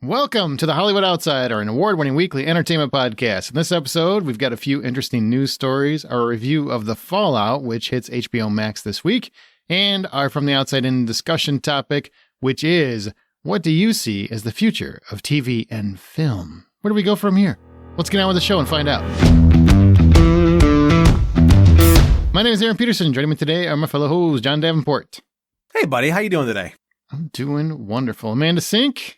Welcome to the Hollywood Outsider, an award-winning weekly entertainment podcast. In this episode, we've got a few interesting news stories, our review of The Fallout, which hits HBO Max this week, and our From the Outside In discussion topic, which is, what do you see as the future of TV and film? Where do we go from here? Let's get on with the show and find out. My name is Aaron Peterson. Joining me today are my fellow host, John Davenport. Hey, buddy. How you doing today? I'm doing wonderful. Amanda Sink.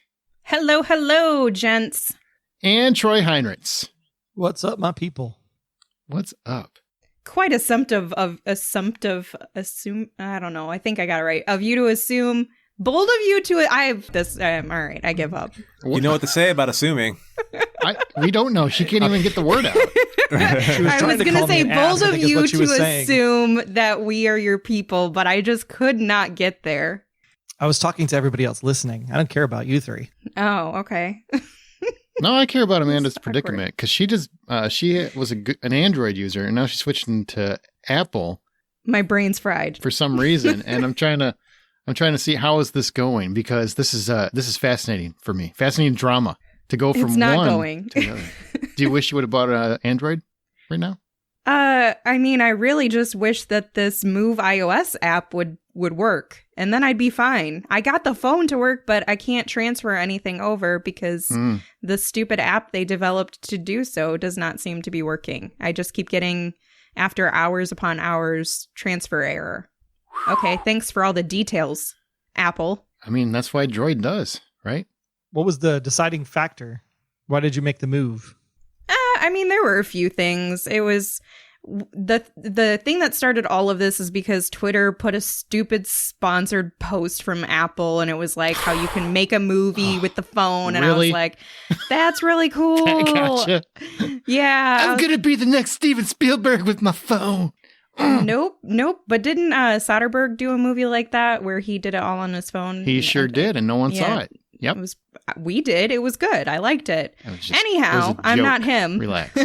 Hello, gents. And Troy Heinrichs. What's up, my people? What's up? Quite assumptive, I don't know. I think I got it right. Of you to assume, bold of you to, all right, I give up. You know what to say about assuming. We don't know. She can't even get the word out. I was going to say, bold of you to assume that we are your people, but I just could not get there. I was talking to everybody else listening. I don't care about you three. Oh, okay. No, I care about Amanda's predicament because she was an Android user and now she's switched into Apple. My brain's fried for some reason, and I'm trying to see how is this going, because this is fascinating for me. Fascinating drama to go from it's not one going. to the other. Do you wish you would have bought an Android right now? I mean, I really just wish that this Move iOS app would work, and then I'd be fine. I got the phone to work, but I can't transfer anything over because the stupid app they developed to do so does not seem to be working. I just keep getting, after hours upon hours, transfer error. Okay, thanks for all the details, Apple. I mean, that's why Droid does, right? What was the deciding factor? Why did you make the move? I mean, there were a few things. It was the thing that started all of this is because Twitter put a stupid sponsored post from Apple, and it was like how you can make a movie with the phone. And Really? I was like, that's really cool. Gotcha. Yeah. I'm gonna be the next Steven Spielberg with my phone. Nope. But didn't Soderbergh do a movie like that where he did it all on his phone? He sure did, and no one saw it. Yep. We did. It was good. I liked it. Anyhow, I'm not him. Relax.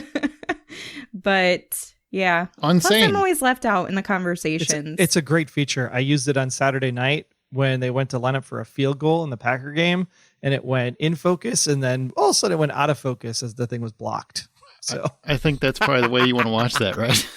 But yeah. Unsane. Plus, I'm always left out in the conversations. It's a great feature. I used it on Saturday night when they went to line up for a field goal in the Packer game, and it went in focus, and then all of a sudden it went out of focus as the thing was blocked. So I think that's probably the way you want to watch that, right?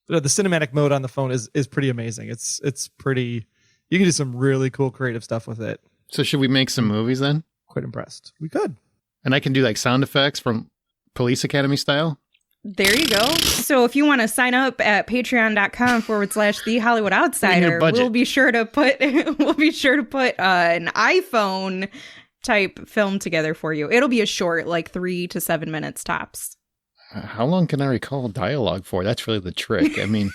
The cinematic mode on the phone is pretty amazing. It's pretty. You can do some really cool creative stuff with it. So should we make some movies then? Quite impressed. We could. And I can do like sound effects from Police Academy style? There you go. So if you want to sign up at patreon.com/The Hollywood Outsider, we'll be sure to put an iPhone type film together for you. It'll be a short, like 3 to 7 minutes tops. How long can I recall dialogue for? That's really the trick. I mean...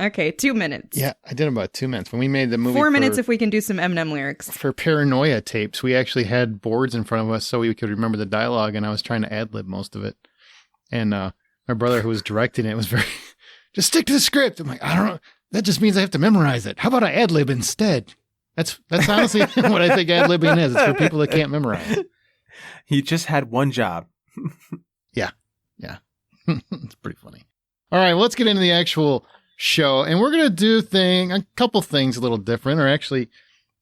Okay, 2 minutes. Yeah, I did about 2 minutes. When we made the movie 4 minutes if we can do some Eminem lyrics. For Paranoia tapes, we actually had boards in front of us so we could remember the dialogue, and I was trying to ad-lib most of it. And my brother, who was directing it, was very... just stick to the script. I'm like, I don't know. That just means I have to memorize it. How about I ad-lib instead? That's honestly what I think ad-libbing is. It's for people that can't memorize. He just had one job. Yeah. It's pretty funny. All right, let's get into the actual show, and we're going to do a couple things a little different, or actually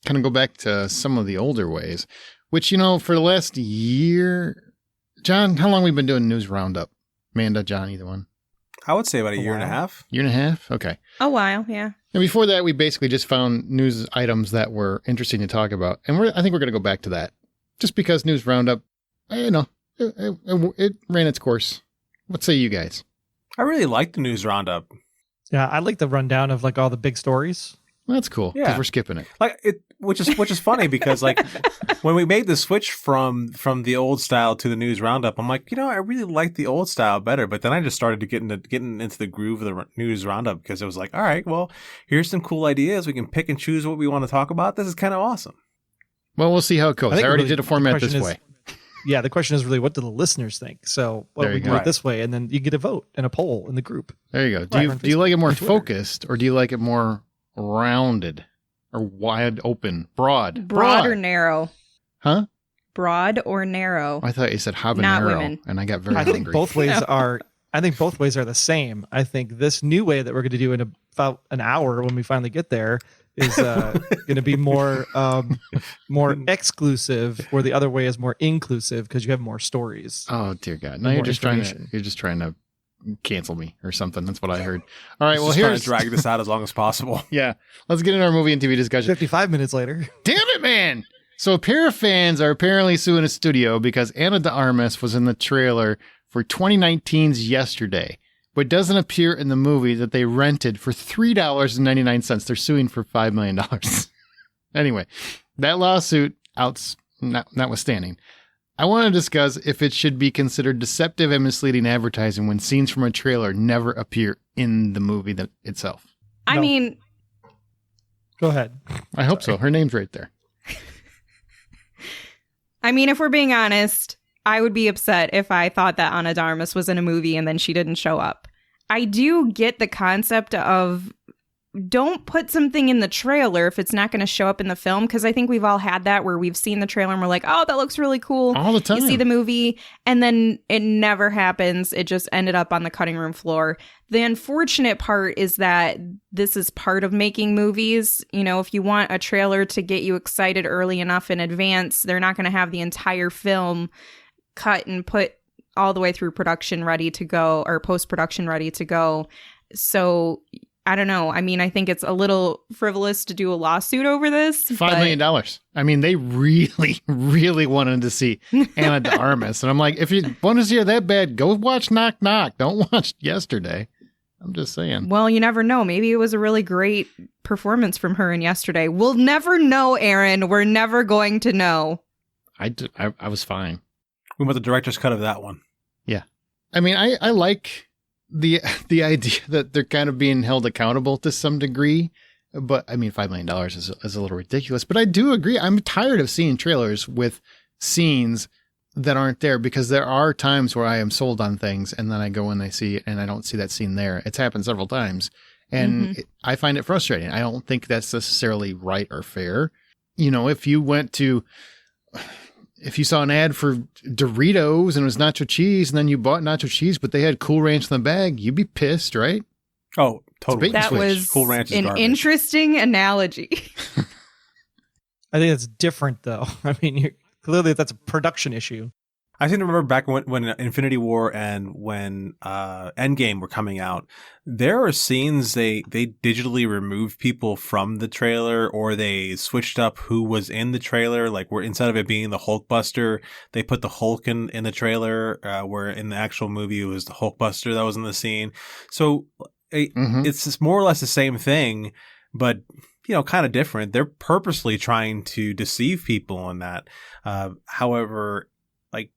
kind of go back to some of the older ways, which, for the last year, John, how long have we been doing News Roundup? Amanda, John, either one? I would say about a year and a half. Year and a half? Okay. A while, yeah. And before that, we basically just found news items that were interesting to talk about, and I think we're going to go back to that, just because News Roundup, it ran its course. What say you guys? I really like the News Roundup. Yeah, I like the rundown of like all the big stories. Well, that's cool. Yeah, we're skipping it. Which is funny because like when we made the switch from the old style to the News Roundup, I'm like, I really like the old style better. But then I just started to getting into the groove of the News Roundup because it was like, all right, well, here's some cool ideas. We can pick and choose what we want to talk about. This is kind of awesome. Well, we'll see how it goes. I already did a format this way. Yeah, the question is really, what do the listeners think? So why don't we do it this way, and then you get a vote and a poll in the group. There you go. Do you like it more focused, or do you like it more rounded, or wide open, broad? Broad or narrow? Huh? Broad or narrow? I thought you said habanero, Not women. And I got very hungry. I think both ways are. I think both ways are the same. I think this new way that we're going to do in about an hour when we finally get there is going to be more exclusive, or the other way is more inclusive because you have more stories. Oh dear God! No, More you're just trying to cancel me or something. That's what I heard. All right, well, here's trying to drag this out as long as possible. Yeah, let's get into our movie and TV discussion. 55 minutes later. Damn it, man! So a pair of fans are apparently suing a studio because Ana de Armas was in the trailer for 2019's Yesterday, but doesn't appear in the movie that they rented for $3.99. They're suing for $5 million. Anyway, that lawsuit notwithstanding, I want to discuss if it should be considered deceptive and misleading advertising when scenes from a trailer never appear in the movie itself. I mean, go ahead. I hope so. Her name's right there. I mean, if we're being honest, I would be upset if I thought that Ana de Armas was in a movie and then she didn't show up. I do get the concept of don't put something in the trailer if it's not going to show up in the film, because I think we've all had that where we've seen the trailer and we're like, oh, that looks really cool. All the time. You see the movie and then it never happens. It just ended up on the cutting room floor. The unfortunate part is that this is part of making movies. You know, if you want a trailer to get you excited early enough in advance, they're not going to have the entire film cut and put all the way through production ready to go, or post-production ready to go. So I don't know. I mean, I think it's a little frivolous to do a lawsuit over this. $5 million. I mean, they really, really wanted to see Ana de Armas. And I'm like, if you want to see her that bad, go watch Knock Knock. Don't watch Yesterday. I'm just saying. Well, you never know. Maybe it was a really great performance from her in Yesterday. We'll never know, Aaron. We're never going to know. I was fine. We want the director's cut of that one. Yeah. I mean, I like the idea that they're kind of being held accountable to some degree. But I mean, $5 million is a little ridiculous. But I do agree. I'm tired of seeing trailers with scenes that aren't there, because there are times where I am sold on things and then I go and I see it and I don't see that scene there. It's happened several times. And I find it frustrating. I don't think that's necessarily right or fair. You know, if you saw an ad for Doritos and it was nacho cheese and then you bought nacho cheese, but they had Cool Ranch in the bag, you'd be pissed, right? Oh, totally. That was Cool Ranch is an garbage. interesting analogy. I think it's different, though. I mean, clearly that's a production issue. I seem to remember back when Infinity War and when Endgame were coming out, there are scenes they digitally removed people from the trailer, or they switched up who was in the trailer. Like, where instead of it being the Hulkbuster, they put the Hulk in the trailer, where in the actual movie it was the Hulkbuster that was in the scene. So it's just more or less the same thing, but you know, kind of different. They're purposely trying to deceive people on that. However, like,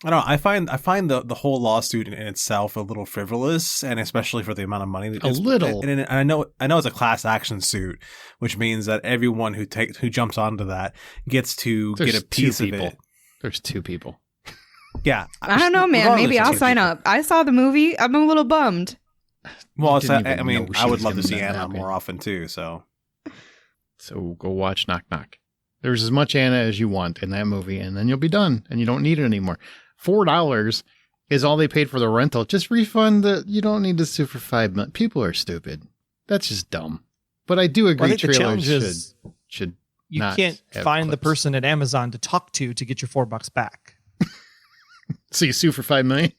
I don't know. I find the whole lawsuit in itself a little frivolous, and especially for the amount of money. A little. And I know it's a class action suit, which means that everyone who jumps onto that gets to get a piece of it. There's two people. Yeah. I don't know, man. Maybe I'll sign up. I saw the movie. I'm a little bummed. Well, I mean, I would love to see Anna more often too. So go watch Knock Knock. There's as much Anna as you want in that movie, and then you'll be done, and you don't need it anymore. $4 is all they paid for the rental. Just refund you don't need to sue for $5 million. People are stupid. That's just dumb. But I do agree, trailers should you not can't find clips. the person at Amazon to talk to get your $4 back. So you sue for $5 million?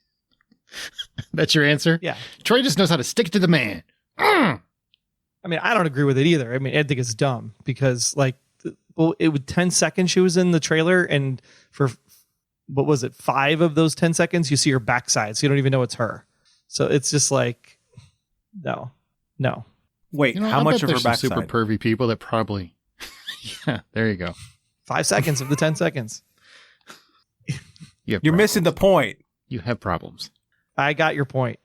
That's your answer? Yeah. Troy just knows how to stick it to the man. I mean, I don't agree with it either. I mean, I think it's dumb because, like, it was 10 seconds she was in the trailer, and for what was it, 5 of those 10 seconds, you see her backside, so you don't even know it's her. So it's just like, no. Wait, You know, how I much bet of her there's some backside? super pervy people that probably. Yeah, there you go. 5 seconds of the 10 seconds. You're missing the point. You have problems. I got your point.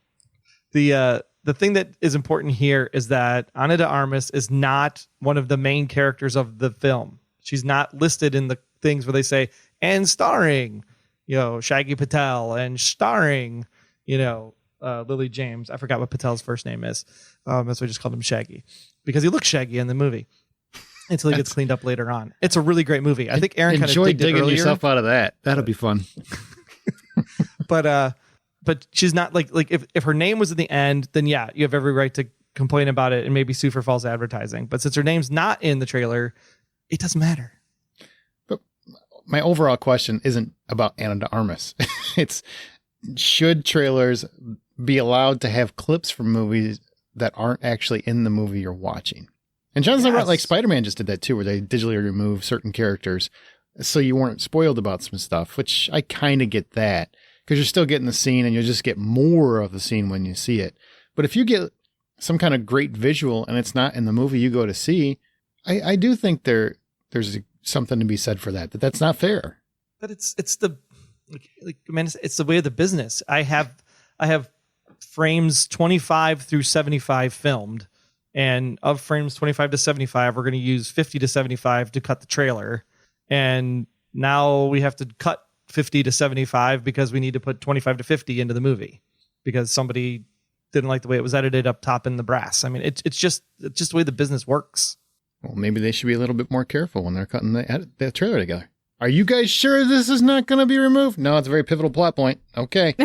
The thing that is important here is that Ana de Armas is not one of the main characters of the film. She's not listed in the things where they say, and starring, Shaggy Patel, and starring, Lily James. I forgot what Patel's first name is. That's why I just called him Shaggy, because he looks shaggy in the movie until he gets cleaned up later on. It's a really great movie. I think Aaron kind of enjoyed digging digging yourself out of that. That'll be fun. But she's not like if her name was at the end, then yeah, you have every right to complain about it and maybe sue for false advertising. But since her name's not in the trailer, it doesn't matter. But my overall question isn't about Ana de Armas. It's, should trailers be allowed to have clips from movies that aren't actually in the movie you're watching? And Jonathan Ross, like Spider-Man just did that too, where they digitally remove certain characters so you weren't spoiled about some stuff, which I kind of get that, because you're still getting the scene and you'll just get more of the scene when you see it. But if you get some kind of great visual and it's not in the movie you go to see, I do think there's something to be said for that, that's not fair. But it's the it's the way of the business. I have frames 25 through 75 filmed, and of frames 25 to 75, we're going to use 50 to 75 to cut the trailer. And now we have to cut 50 to 75 because we need to put 25 to 50 into the movie because somebody didn't like the way it was edited up top in the brass. I mean, it's just the way the business works. Well, maybe they should be a little bit more careful when they're cutting the trailer together. Are you guys sure this is not going to be removed? No, it's a very pivotal plot point. Okay.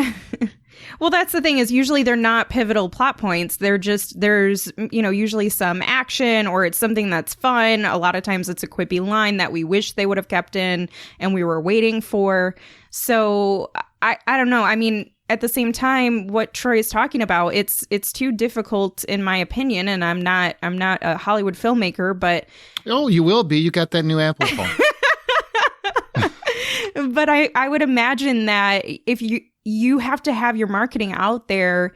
Well, that's the thing, is usually they're not pivotal plot points. They're just, there's, usually some action, or it's something that's fun. A lot of times it's a quippy line that we wish they would have kept in and we were waiting for. So I don't know. I mean, at the same time, what Troy is talking about, it's too difficult in my opinion. And I'm not a Hollywood filmmaker, but. Oh, you will be. You got that new Apple phone. But I would imagine that if you have to have your marketing out there,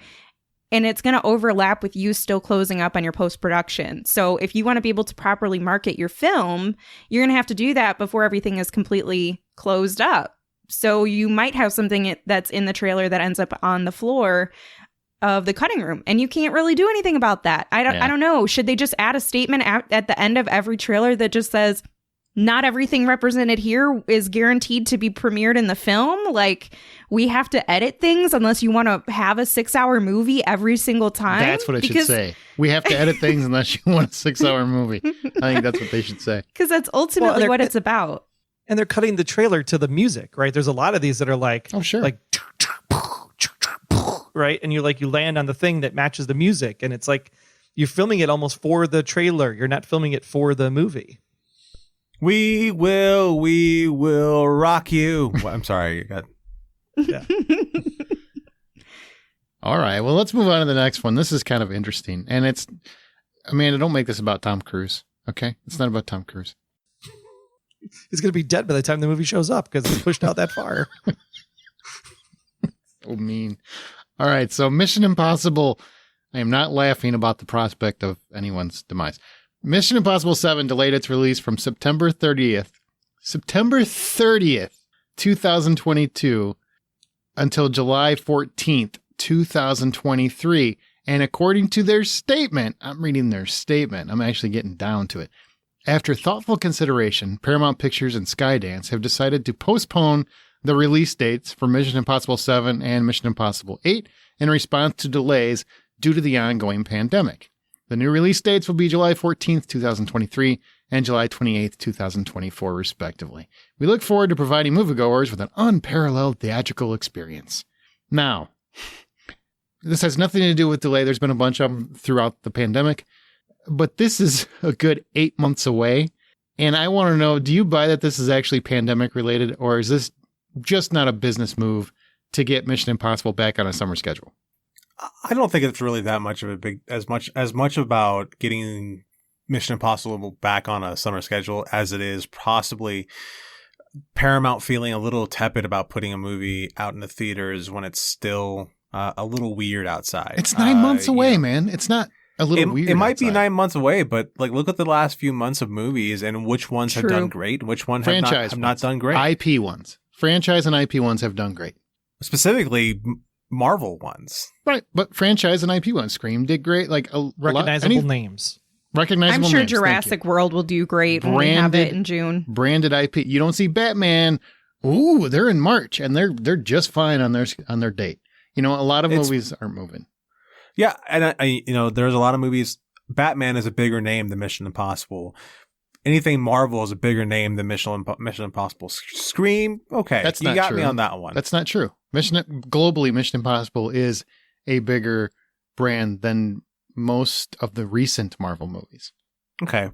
and it's going to overlap with you still closing up on your post-production. So if you want to be able to properly market your film, you're going to have to do that before everything is completely closed up. So you might have something that's in the trailer that ends up on the floor of the cutting room, and you can't really do anything about that. I don't know. Should they just add a statement at the end of every trailer that just says, not everything represented here is guaranteed to be premiered in the film? Like, we have to edit things unless you want to have a 6-hour movie every single time? That's what it should say. We have to edit things unless you want a 6-hour movie. I think that's what they should say. Because that's ultimately what it's about. And they're cutting the trailer to the music, right? There's a lot of these that are like, oh, sure. Like, right? And you land on the thing that matches the music. And it's like, you're filming it almost for the trailer. You're not filming it for the movie. We will rock you. Well, I'm sorry. Yeah. All right. Well, let's move on to the next one. This is kind of interesting. And Amanda, don't make this about Tom Cruise. Okay? It's not about Tom Cruise. He's going to be dead by the time the movie shows up because it's pushed out that far. So mean. All right. So Mission Impossible. I am not laughing about the prospect of anyone's demise. Mission Impossible 7 delayed its release from September 30th, 2022 until July 14th, 2023. And according to their statement, I'm reading their statement. I'm actually getting down to it. After thoughtful consideration, Paramount Pictures and Skydance have decided to postpone the release dates for Mission Impossible 7 and Mission Impossible 8 in response to delays due to the ongoing pandemic. The new release dates will be July 14th, 2023 and July 28th, 2024, respectively. We look forward to providing moviegoers with an unparalleled theatrical experience. Now, this has nothing to do with delay. There's been a bunch of them throughout the pandemic, but this is a good 8 months away. And I want to know, do you buy that this is actually pandemic related, or is this just not a business move to get Mission Impossible back on a summer schedule? I don't think it's really that much of a big, as much about getting Mission Impossible back on a summer schedule as it is possibly Paramount feeling a little tepid about putting a movie out in the theaters when it's still a little weird outside. It's 9 months away, man. It's not a little weird. It might outside. be 9 months away, but like, look at the last few months of movies and which ones have done great and which ones have not done great. IP ones. Franchise and IP ones have done great. Specifically, Marvel ones. Right, but franchise and IP ones. Scream did great. Like recognizable names. Recognizable I'm sure names. Jurassic World will do great when we have it in June. Branded IP. You don't see Batman. Ooh, they're in March and they're just fine on their date. You know, a lot of movies aren't moving. Yeah, and I there's a lot of movies. Batman is a bigger name than Mission Impossible. Anything Marvel is a bigger name than Mission Impossible. Scream, okay, that's you not got true. me on that one. That's not true. Mission Impossible is a bigger brand than most of the recent Marvel movies. Okay.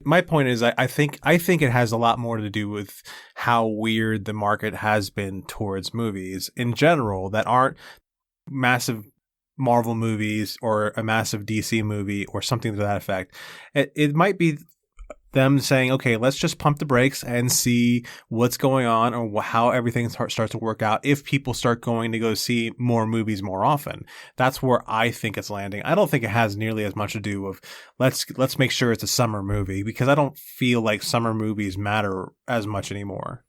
My point is, I think it has a lot more to do with how weird the market has been towards movies in general that aren't massive Marvel movies or a massive DC movie or something to that effect. It might be them saying, okay, let's just pump the brakes and see what's going on or how everything starts to work out if people start going to go see more movies more often. That's where I think it's landing. I don't think it has nearly as much to do with let's make sure it's a summer movie, because I don't feel like summer movies matter as much anymore.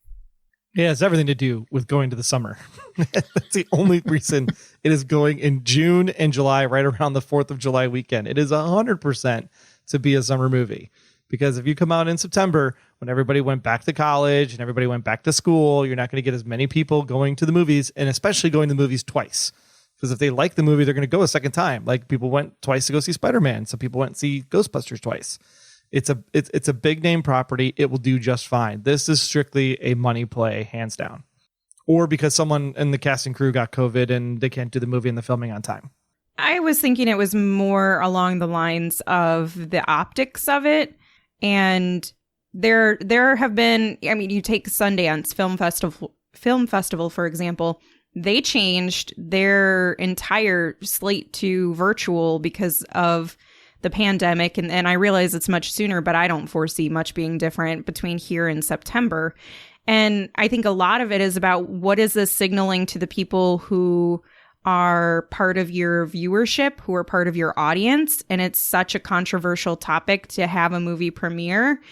Yeah, it's everything to do with going to the summer. That's the only reason it is going in June and July, right around the 4th of July weekend. It is 100% to be a summer movie. Because if you come out in September, when everybody went back to college and everybody went back to school, you're not going to get as many people going to the movies, and especially going to the movies twice. Because if they like the movie, they're going to go a second time. Like, people went twice to go see Spider-Man. Some people went to see Ghostbusters twice. It's a big name property. It will do just fine. This is strictly a money play, hands down. Or because someone in the cast and crew got COVID and they can't do the movie and the filming on time. I was thinking it was more along the lines of the optics of it. And there have been, I mean, you take Sundance Film Festival, for example, they changed their entire slate to virtual because of the pandemic. And I realize it's much sooner, but I don't foresee much being different between here and September. And I think a lot of it is about what is this signaling to the people who are part of your viewership, who are part of your audience. And it's such a controversial topic to have a movie premiere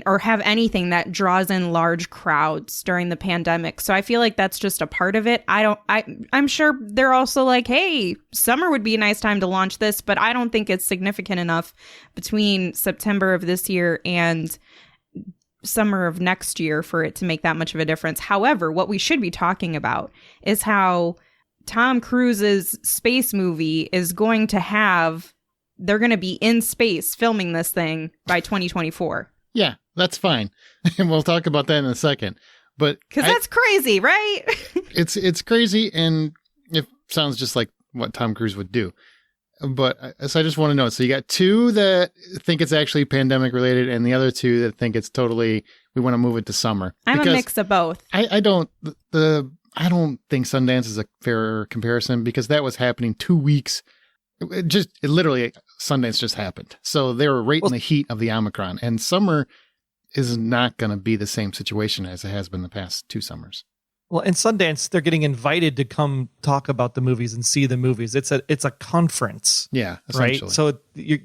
or have anything that draws in large crowds during the pandemic. So I feel like that's just a part of it. I'm sure they're also like, hey, summer would be a nice time to launch this, but I don't think it's significant enough between September of this year and summer of next year for it to make that much of a difference. However, what we should be talking about is how Tom Cruise's space movie is going to they're going to be in space filming this thing by 2024. Yeah, that's fine. And we'll talk about that in a second. But because that's crazy, right? It's crazy, and it sounds just like what Tom Cruise would do. But so I just want to know. So you got two that think it's actually pandemic related, and the other two that think it's totally, we want to move it to summer. I'm a mix of both. I don't think Sundance is a fair comparison, because that was happening 2 weeks. Literally, Sundance just happened. So they were right in the heat of the Omicron, and summer is not going to be the same situation as it has been the past 2 summers. Well, in Sundance, they're getting invited to come talk about the movies and see the movies. It's a conference. Yeah, essentially. Right? So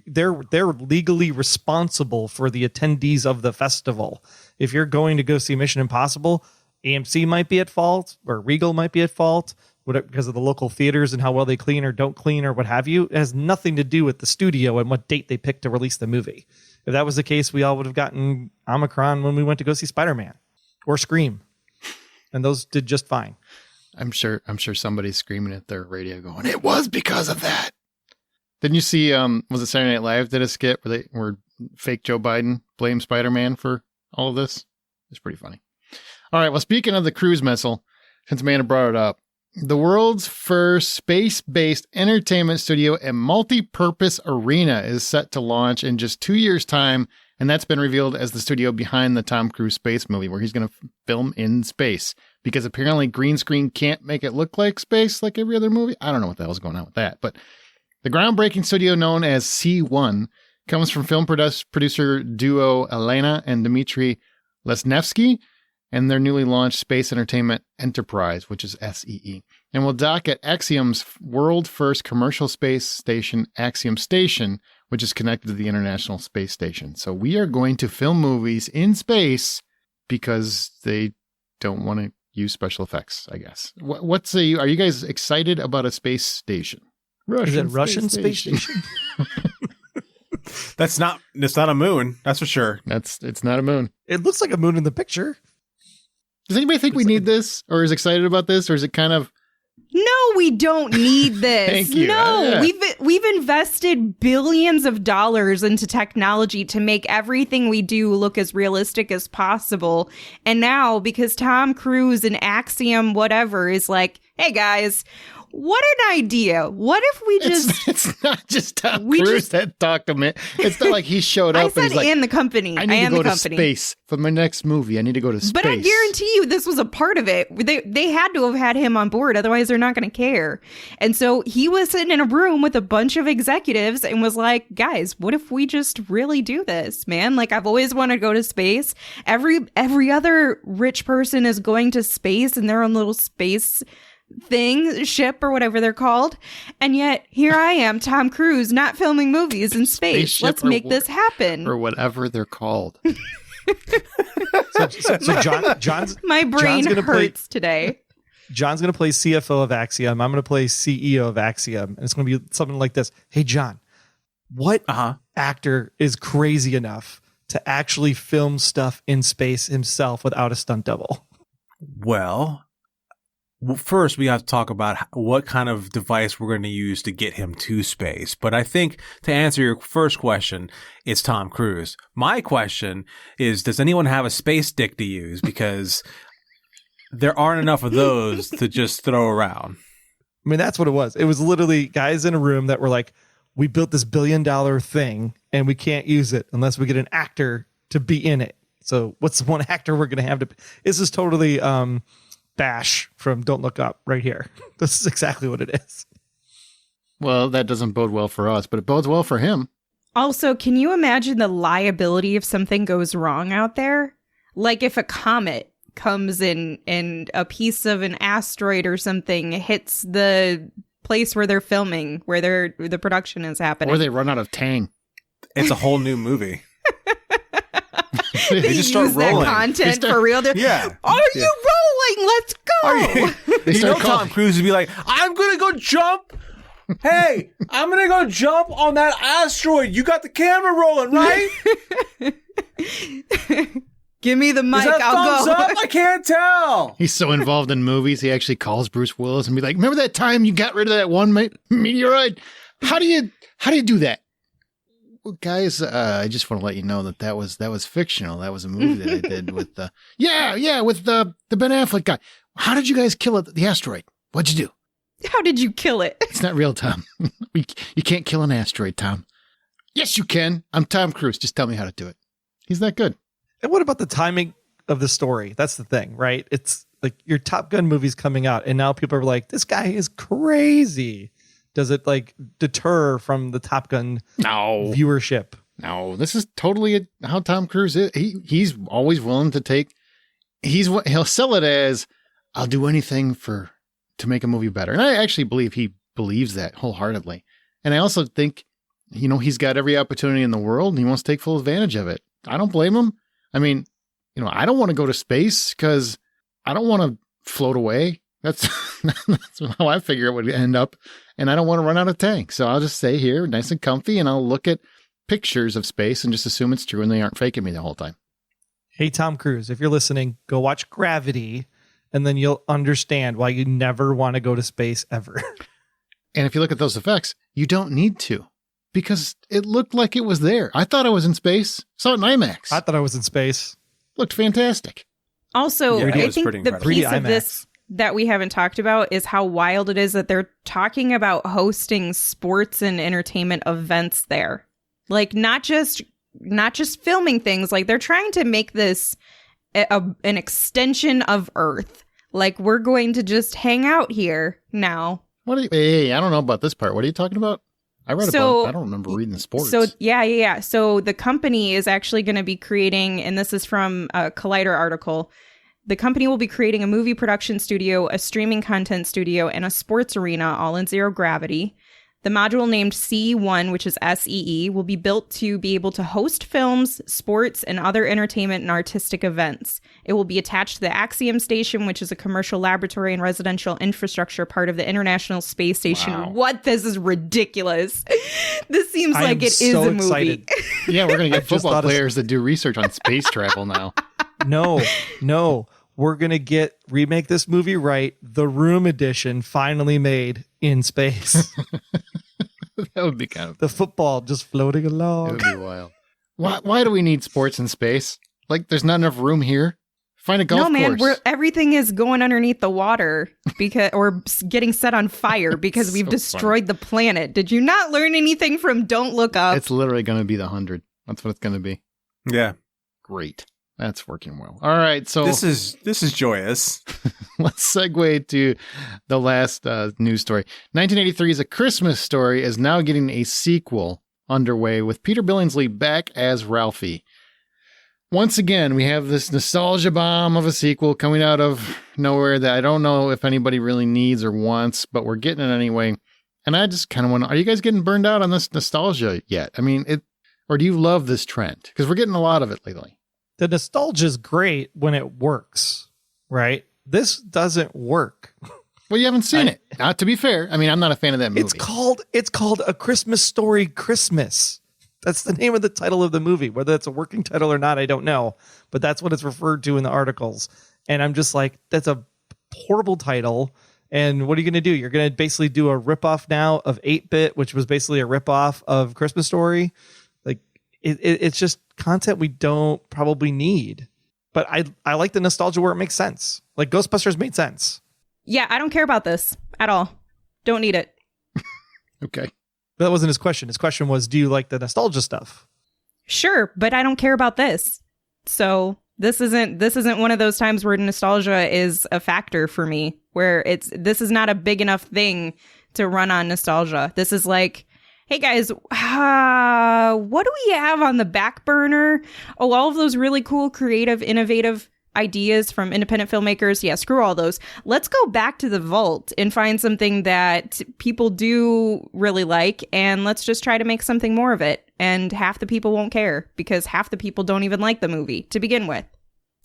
they're legally responsible for the attendees of the festival. If you're going to go see Mission Impossible, AMC might be at fault, or Regal might be at fault, because of the local theaters and how well they clean or don't clean or what have you. It has nothing to do with the studio and what date they picked to release the movie. If that was the case, we all would have gotten Omicron when we went to go see Spider-Man or Scream. And those did just fine. I'm sure somebody's screaming at their radio going, it was because of that. Didn't you see, was it Saturday Night Live did a skit where fake Joe Biden blamed Spider-Man for all of this? It's pretty funny. All right, well, speaking of the cruise missile, since Amanda brought it up, the world's first space-based entertainment studio and multi-purpose arena is set to launch in just 2 years' time, and that's been revealed as the studio behind the Tom Cruise space movie, where he's going to film in space, because apparently green screen can't make it look like space like every other movie. I don't know what the hell's going on with that, but the groundbreaking studio known as C1 comes from film producer duo Elena and Dmitry Lesnevsky, and their newly launched Space Entertainment Enterprise, which is SEE, and will dock at Axiom's world-first commercial space station, Axiom Station, which is connected to the International Space Station. So we are going to film movies in space because they don't want to use special effects, I guess. Are you guys excited about a space station? Is it Russian space station? It's not a moon, that's for sure. It's not a moon. It looks like a moon in the picture. Does anybody think we need this, or is excited about this, or is it kind of... No, we don't need this. Thank you. No, Yeah. We've invested billions of dollars into technology to make everything we do look as realistic as possible. And now, because Tom Cruise and Axiom whatever is like, Hey guys, what an idea. What if we just... It's not just Tom Cruise that talked to me. It's not like he showed up I and said he's like, and the company. I need to and go the to company. space for my next movie. I need to go to space. But I guarantee you this was a part of it. They had to have had him on board. Otherwise, they're not going to care. And so he was sitting in a room with a bunch of executives and was like, guys, what if we just really do this, man? Like, I've always wanted to go to space. Every other rich person is going to space in their own little space ship or whatever they're called, and yet here I am, Tom Cruise, not filming movies in space. Spaceship Let's make this happen. or whatever they're called. So John's My brain John's gonna hurts today. John's going to play CFO of Axiom. I'm going to play CEO of Axiom. And it's going to be something like this. Hey, John, what actor is crazy enough to actually film stuff in space himself without a stunt double? Well, first we have to talk about what kind of device we're going to use to get him to space. But I think to answer your first question, it's Tom Cruise. My question is, does anyone have a space dick to use? Because there aren't enough of those to just throw around. I mean, that's what it was. It was literally guys in a room that were like, we built this $1 billion thing and we can't use it unless we get an actor to be in it. So what's the one actor we're going to have to... This is totally Bash from Don't Look Up right here. This is exactly what it is. Well, that doesn't bode well for us, but it bodes well for him. Also, can you imagine the liability if something goes wrong out there? Like if a comet comes in and a piece of an asteroid or something hits the place where they're filming, where the production is happening. Or they run out of Tang. It's a whole new movie. They just start use that rolling. content for real. Yeah. Are you rolling? Let's go. They You know start Tom calling. Cruise would be like, I'm going to go jump. Hey, I'm going to go jump on that asteroid. You got the camera rolling, right? Give me the mic. Is that I'll thumbs go. up? I can't tell. He's so involved in movies, he actually calls Bruce Willis and be like, remember that time you got rid of that one meteorite? How do you do that? Well, guys, I just want to let you know that was fictional. That was a movie that I did with with the Ben Affleck guy. How did you guys kill the asteroid? What'd you do? How did you kill it? It's not real, Tom. You can't kill an asteroid, Tom. Yes, you can. I'm Tom Cruise. Just tell me how to do it. He's that good. And what about the timing of the story? That's the thing, right? It's like your Top Gun movie's coming out, and now people are like, this guy is crazy. Does it like deter from the Top Gun viewership? No, this is totally how Tom Cruise is. He's always willing to take. He'll sell it as, I'll do anything to make a movie better, and I actually believe he believes that wholeheartedly. And I also think, he's got every opportunity in the world, and he wants to take full advantage of it. I don't blame him. I mean, I don't want to go to space because I don't want to float away. That's how I figure it would end up. And I don't want to run out of tank. So I'll just stay here nice and comfy and I'll look at pictures of space and just assume it's true and they aren't faking me the whole time. Hey, Tom Cruise, if you're listening, go watch Gravity and then you'll understand why you never want to go to space ever. And if you look at those effects, you don't need to because it looked like it was there. I thought I was in space. Saw it in IMAX. I thought I was in space. Looked fantastic. Also, Yeah, it I was think pretty the incredible. piece 3D of this that we haven't talked about is how wild it is that they're talking about hosting sports and entertainment events there. Like not just filming things, like they're trying to make this an extension of Earth. Like we're going to just hang out here now. Hey, I don't know about this part. What are you talking about? I read about. I don't remember reading the sports. So yeah. So the company is actually going to be creating, and this is from a Collider article. The company will be creating a movie production studio, a streaming content studio, and a sports arena, all in zero gravity. The module named C1, which is SEE, will be built to be able to host films, sports, and other entertainment and artistic events. It will be attached to the Axiom Station, which is a commercial laboratory and residential infrastructure part of the International Space Station. Wow. What? This is ridiculous. This seems I like am it is so a movie. excited. yeah, we're going to get just football thought of- players that do research on space travel now. No. We're going to remake this movie right. The Room edition finally made in space. That would be kind of. The football just floating It along. would be wild. Why do we need sports in space? Like, there's not enough room here. Find a golf No, man, course. everything is going underneath the water or getting set on fire because we've So destroyed the planet. Did you not learn anything from Don't Look Up? It's literally going to be the 100. That's what it's going to be. Yeah. Great. That's working well. All right, so This is joyous. let's segue to the last news story. 1983's A Christmas Story is now getting a sequel underway with Peter Billingsley back as Ralphie. Once again, we have this nostalgia bomb of a sequel coming out of nowhere that I don't know if anybody really needs or wants, but we're getting it anyway. And I just kind of want to, are you guys getting burned out on this nostalgia yet? I mean, or do you love this trend? Because we're getting a lot of it lately. The nostalgia is great when it works, right? This doesn't work. Well, you haven't seen it. Not to be fair. I mean, I'm not a fan of that movie. It's called A Christmas Story Christmas. That's the name of the title of the movie. Whether it's a working title or not, I don't know. But that's what it's referred to in the articles. And I'm just like, that's a horrible title. And what are you going to do? You're going to basically do a ripoff now of 8-Bit, which was basically a ripoff of Christmas Story. Like, it's just content we don't probably need. But I like the nostalgia where it makes sense. Like Ghostbusters made sense. Yeah, I don't care about this at all. Don't need it. Okay. That wasn't his question. His question was, do you like the nostalgia stuff? Sure, but I don't care about this. So this isn't one of those times where nostalgia is a factor for me, where this is not a big enough thing to run on nostalgia. This is like, hey guys, what do we have on the back burner? Oh, all of those really cool, creative, innovative ideas from independent filmmakers. Yeah, screw all those. Let's go back to the vault and find something that people do really like, and let's just try to make something more of it. And half the people won't care because half the people don't even like the movie to begin with.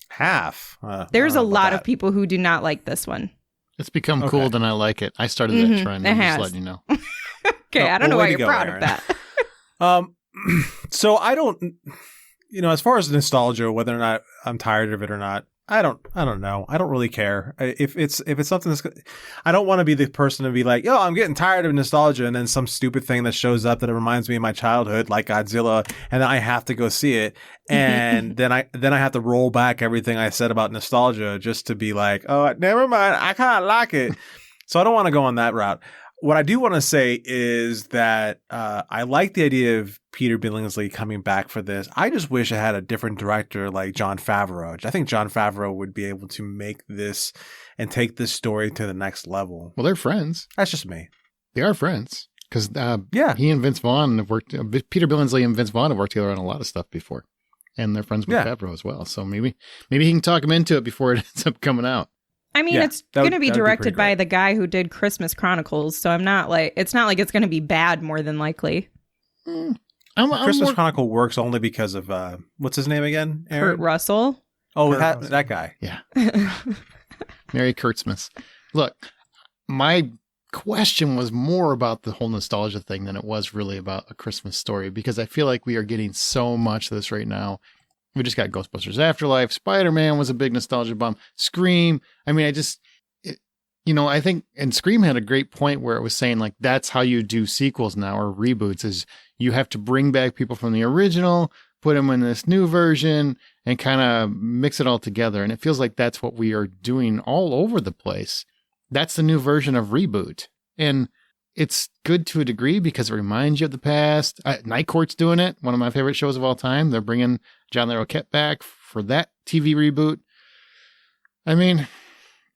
Half. There's a lot of people who do not like this one. It's become cool, then I like it. I started that trend. I'm just letting you know. Okay, I don't know why you're proud of that. So I don't, as far as nostalgia, whether or not I'm tired of it or not, I don't know. I don't really care. If it's something that's, I don't want to be the person to be like, yo, I'm getting tired of nostalgia, and then some stupid thing that shows up that it reminds me of my childhood, like Godzilla, and then I have to go see it, and then I have to roll back everything I said about nostalgia just to be like, oh, never mind, I kind of like it. So I don't want to go on that route. What I do want to say is that I like the idea of Peter Billingsley coming back for this. I just wish I had a different director like Jon Favreau. I think Jon Favreau would be able to make this and take this story to the next level. Well, they're friends. That's just me. They are friends. Because yeah, he and Vince Vaughn have worked, Peter Billingsley and Vince Vaughn have worked together on a lot of stuff before. And they're friends with Favreau as well. So maybe he can talk him into it before it ends up coming out. I mean, it's going to be directed by the guy who did Christmas Chronicles, so it's not like it's going to be bad, more than likely. Christmas Chronicle works only because of, what's his name again? Kurt Russell. Oh, that guy. Yeah. Merry Kurtzmas. Look, my question was more about the whole nostalgia thing than it was really about A Christmas Story, because I feel like we are getting so much of this right now. We just got Ghostbusters Afterlife. Spider-Man was a big nostalgia bomb. Scream. I mean, I think, and Scream had a great point where it was saying, like, that's how you do sequels now, or reboots, is you have to bring back people from the original, put them in this new version, and kind of mix it all together. And it feels like that's what we are doing all over the place. That's the new version of reboot. And it's good to a degree because it reminds you of the past. Night Court's doing it. One of my favorite shows of all time. They're bringing John LaRoquette back for that TV reboot. I mean,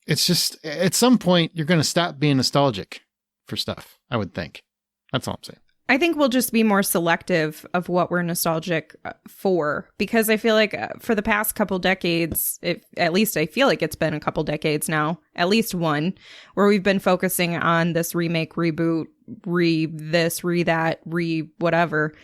it's just, at some point, you're going to stop being nostalgic for stuff, I would think. That's all I'm saying. I think we'll just be more selective of what we're nostalgic for, because I feel like for the past couple decades, at least I feel like it's been a couple decades now, at least one, where we've been focusing on this remake, reboot, this, that, whatever.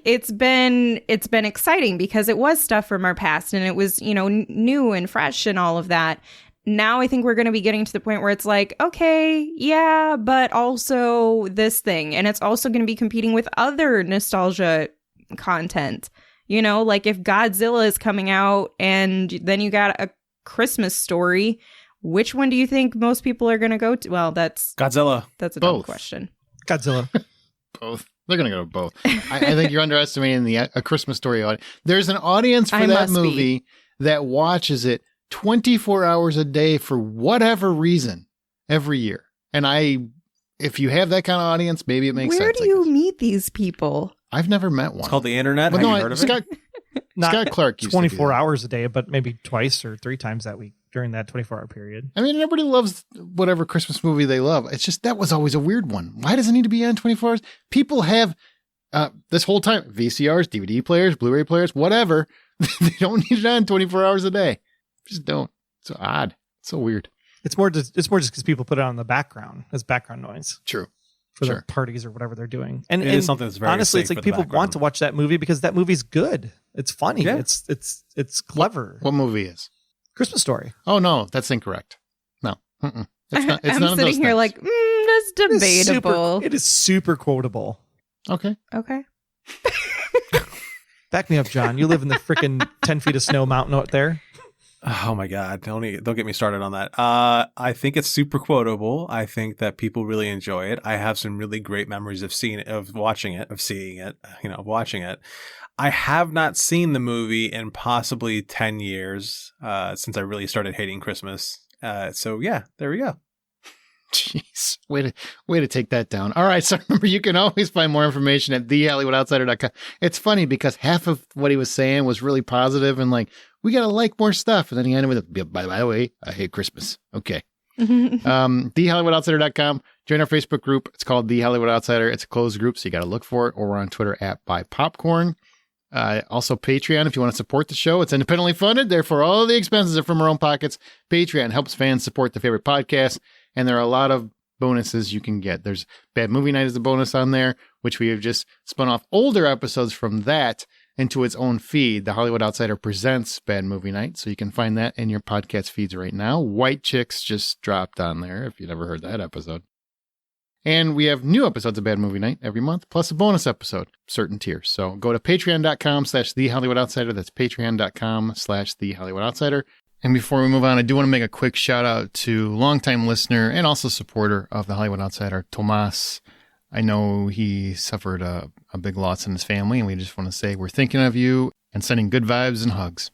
It's been exciting because it was stuff from our past and it was, new and fresh and all of that. Now I think we're going to be getting to the point where it's like, okay, yeah, but also this thing. And it's also going to be competing with other nostalgia content. Like if Godzilla is coming out and then you got A Christmas Story, which one do you think most people are going to go to? Well, that's Godzilla. That's a dumb question. Godzilla. Both. They're going to go to both. I think you're underestimating A Christmas Story audience. There's an audience for I that must be. movie that watches it 24 hours a day for whatever reason every year. And if you have that kind of audience, maybe it makes Where sense. do you meet these people? I've never met one. It's called the internet. Well, Have no, you heard of it? Scott Clark used to do 24 that. hours a day, but maybe twice or 3 times that week during that 24-hour period. I mean, everybody loves whatever Christmas movie they love. It's just that was always a weird one. Why does it need to be on 24 hours? People have this whole time VCRs, DVD players, Blu-ray players, whatever. They don't need it on 24 hours a day. Just don't. It's so odd. It's so weird. It's more just because people put it on the background as background noise True. for Sure. their parties or whatever they're doing. And, It and is something that's very honestly, safe it's like for the people background. want to watch that movie because that movie's good. It's funny. Yeah. It's clever. What movie is? Christmas Story. Oh no, that's incorrect. No, it's not. It's I'm none of those sitting here things. like, that's It is debatable. It is super quotable. Okay. Okay. Back me up, John. You live in the freaking 10 feet of snow mountain out there. Oh my God! Don't get me started on that. I think it's super quotable. I think that people really enjoy it. I have some really great memories of seeing it. I have not seen the movie in possibly 10 years since I really started hating Christmas. So yeah, there we go. Jeez, way to take that down. All right, so remember, you can always find more information at thehollywoodoutsiders.com. It's funny because half of what he was saying was really positive and like, we got to like more stuff. And then he ended with, by the way, I hate Christmas. Okay. thehollywoodoutsiders.com. Join our Facebook group. It's called The Hollywood Outsider. It's a closed group, so you got to look for it. Or we're on Twitter at BuyPopcorn. Also Patreon if you want to support the show. It's independently funded, therefore all the expenses are from our own pockets. Patreon helps fans support the favorite podcast, and there are a lot of bonuses you can get. There's Bad Movie Night as a bonus on there, which we have just spun off older episodes from that into its own feed. The Hollywood Outsider presents Bad Movie Night, so you can find that in your podcast feeds right now. White Chicks just dropped on there if you never heard that episode. And we have new episodes of Bad Movie Night every month, plus a bonus episode, certain tiers. So go to patreon.com/TheHollywoodOutsider. That's patreon.com/TheHollywoodOutsider. And before we move on, I do want to make a quick shout out to longtime listener and also supporter of The Hollywood Outsider, Tomas. I know he suffered a big loss in his family, and we just want to say we're thinking of you and sending good vibes and hugs.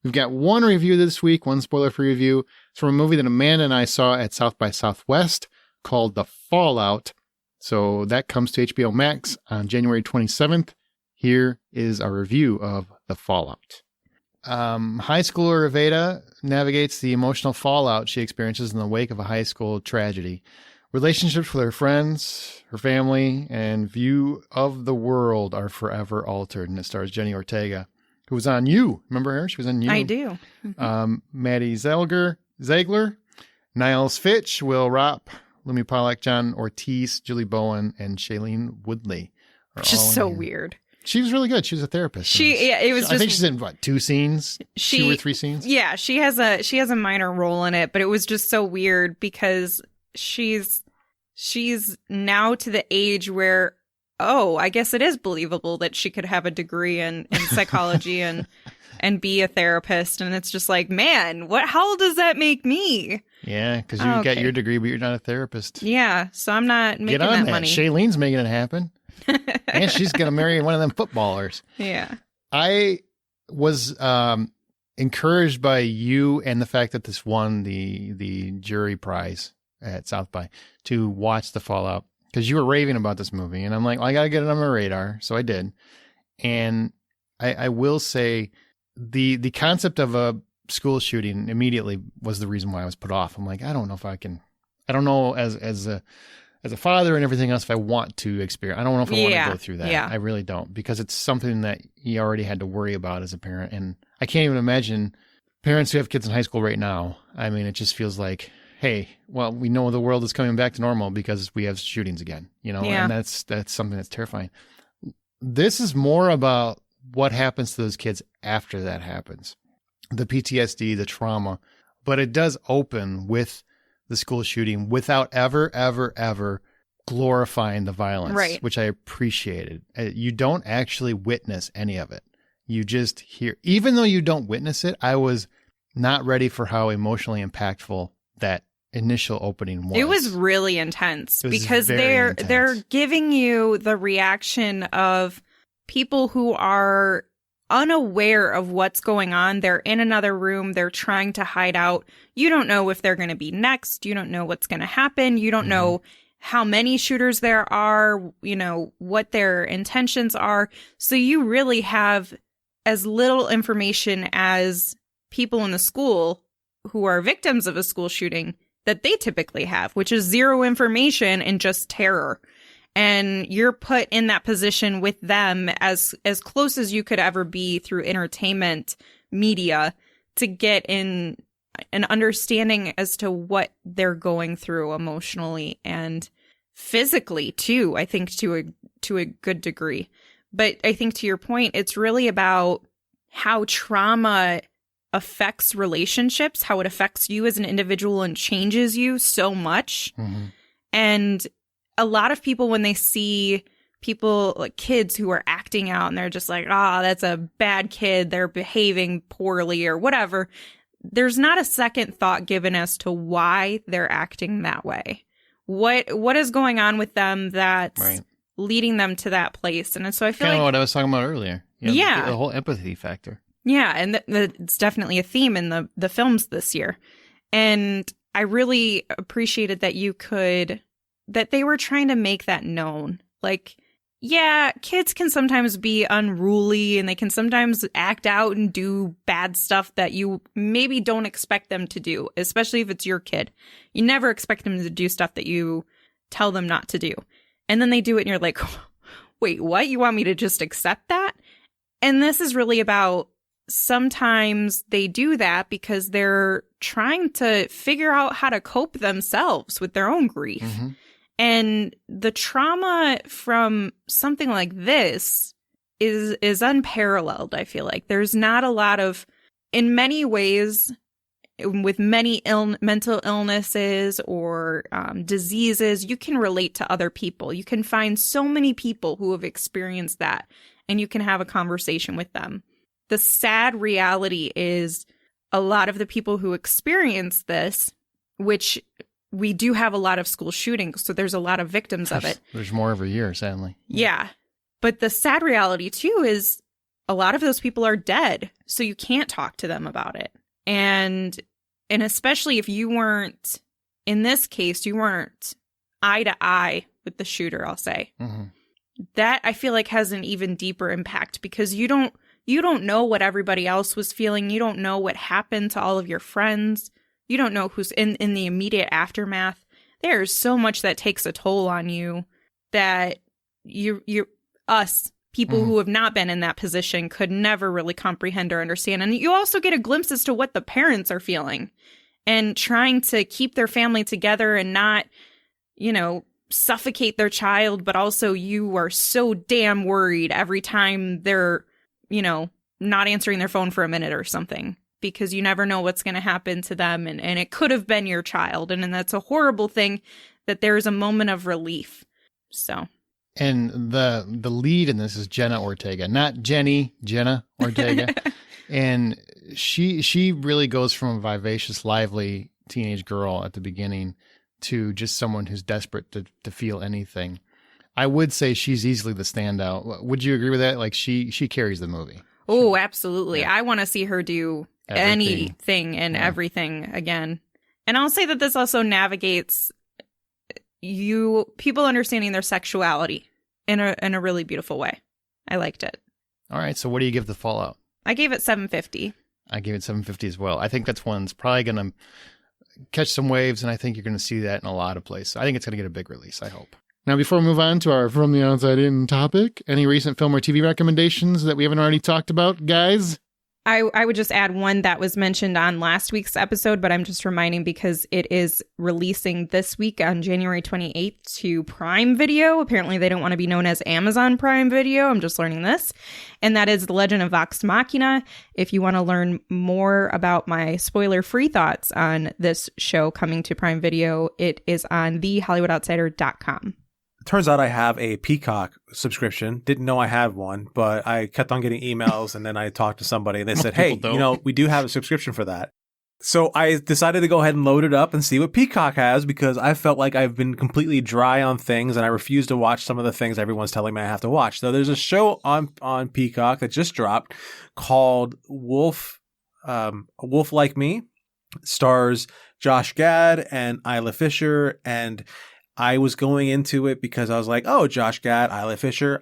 We've got one review this week, one spoiler-free review. It's from a movie that Amanda and I saw at South by Southwest called The Fallout. So that comes to HBO Max on January 27th. Here is our review of The Fallout. High schooler Aveda navigates the emotional fallout she experiences in the wake of a high school tragedy. Relationships with her friends, her family, and view of the world are forever altered. And it stars Jenny Ortega, who was on You. Remember her? She was on You. I do. Maddie Ziegler, Niles Fitch, Will Ropp, Lumi Pollack, John Ortiz, Julie Bowen, and Shailene Woodley. Which is so weird. She was really good. She was a therapist. It was I think she's in what, 2 scenes? 2 or 3 scenes? Yeah, she has a minor role in it, but it was just so weird because she's now to the age where, I guess it is believable that she could have a degree in psychology and be a therapist, and it's just like, man, how does that make me? Yeah, because you got your degree, but you're not a therapist. Yeah, so I'm not making Get on that money. Shailene's making it happen. And she's going to marry one of them footballers. Yeah. I was encouraged by you and the fact that this won the jury prize at South by to watch The Fallout, because you were raving about this movie. And I'm like, well, I got to get it on my radar. So I did. And I will say the concept of a school shooting immediately was the reason why I was put off. I'm like, I don't know if I can, I don't know as a father and everything else, if I want to experience, I don't know if I want to go through that. Yeah. I really don't, because it's something that you already had to worry about as a parent. And I can't even imagine parents who have kids in high school right now. I mean, it just feels like, hey, well, we know the world is coming back to normal because we have shootings again, and that's something that's terrifying. This is more about what happens to those kids after that happens, the PTSD, the trauma, but it does open with the school shooting without ever glorifying the violence, right, which I appreciated. You don't actually witness any of it. You just hear, even though you don't witness it, I was not ready for how emotionally impactful that initial opening was. It was really intense It was because very intense. they're giving you the reaction of people who are unaware of what's going on. They're in another room. They're trying to hide out. You don't know if they're going to be next. You don't know what's going to happen. You don't know how many shooters there are, you know, what their intentions are. So you really have as little information as people in the school who are victims of a school shooting that they typically have, which is zero information and just terror. And you're put in that position with them as close as you could ever be through entertainment media to get in an understanding as to what they're going through emotionally and physically too, I think to a good degree. But I think to your point, it's really about how trauma affects relationships, how it affects you as an individual and changes you so much. Mm-hmm. And a lot of people, when they see people like kids who are acting out and they're just like, that's a bad kid, they're behaving poorly or whatever, there's not a second thought given as to why they're acting that way. What is going on with them that's leading them to that place? And so I feel kind like of what I was talking about earlier. You know, Yeah. the whole empathy factor. Yeah, and it's definitely a theme in the films this year. And I really appreciated that they were trying to make that known. Like, yeah, kids can sometimes be unruly and they can sometimes act out and do bad stuff that you maybe don't expect them to do, especially if it's your kid. You never expect them to do stuff that you tell them not to do. And then they do it and you're like, wait, what? You want me to just accept that? And this is really about sometimes they do that because they're trying to figure out how to cope themselves with their own grief. Mm-hmm. And the trauma from something like this is unparalleled, I feel like. There's not a lot of, in many ways, with many mental illnesses or diseases, you can relate to other people. You can find so many people who have experienced that, and you can have a conversation with them. The sad reality is a lot of the people who experience this, which we do have a lot of school shootings, so there's a lot of victims of it. There's more every year, sadly. Yeah. But the sad reality, too, is a lot of those people are dead, so you can't talk to them about it. And especially if you weren't, in this case, you weren't eye to eye with the shooter, I'll say. Mm-hmm. That, I feel like, has an even deeper impact because you don't know what everybody else was feeling. You don't know what happened to all of your friends. You don't know who's in the immediate aftermath. There's so much that takes a toll on you that us, people who have not been in that position, could never really comprehend or understand. And you also get a glimpse as to what the parents are feeling and trying to keep their family together and not, suffocate their child. But also you are so damn worried every time they're, not answering their phone for a minute or something. Because you never know what's going to happen to them. And it could have been your child. And that's a horrible thing that there is a moment of relief. So. And the lead in this is Jenna Ortega, not Jenny, Jenna Ortega. And she really goes from a vivacious, lively teenage girl at the beginning to just someone who's desperate to feel anything. I would say she's easily the standout. Would you agree with that? Like she carries the movie. Oh, absolutely. Yeah. I want to see her do anything and everything again. And I'll say that this also navigates people understanding their sexuality in a really beautiful way. I liked it. All right. So what do you give The Fallout? I gave it 750. I gave it 750 as well. I think that's one that's probably going to catch some waves, and I think you're going to see that in a lot of places. I think it's going to get a big release, I hope. Now, before we move on to our From the Outside In topic, any recent film or TV recommendations that we haven't already talked about, guys? I would just add one that was mentioned on last week's episode, but I'm just reminding because it is releasing this week on January 28th to Prime Video. Apparently, they don't want to be known as Amazon Prime Video. I'm just learning this. And that is The Legend of Vox Machina. If you want to learn more about my spoiler-free thoughts on this show coming to Prime Video, it is on thehollywoodoutsiders.com. Turns out I have a Peacock subscription. Didn't know I had one, but I kept on getting emails, and then I talked to somebody, and they said, "Hey, people don't. we do have a subscription for that." So I decided to go ahead and load it up and see what Peacock has, because I felt like I've been completely dry on things and I refuse to watch some of the things everyone's telling me I have to watch. So there's a show on Peacock that just dropped called Wolf Like Me. It stars Josh Gad and Isla Fisher, and I was going into it because I was like, oh, Josh Gad, Isla Fisher,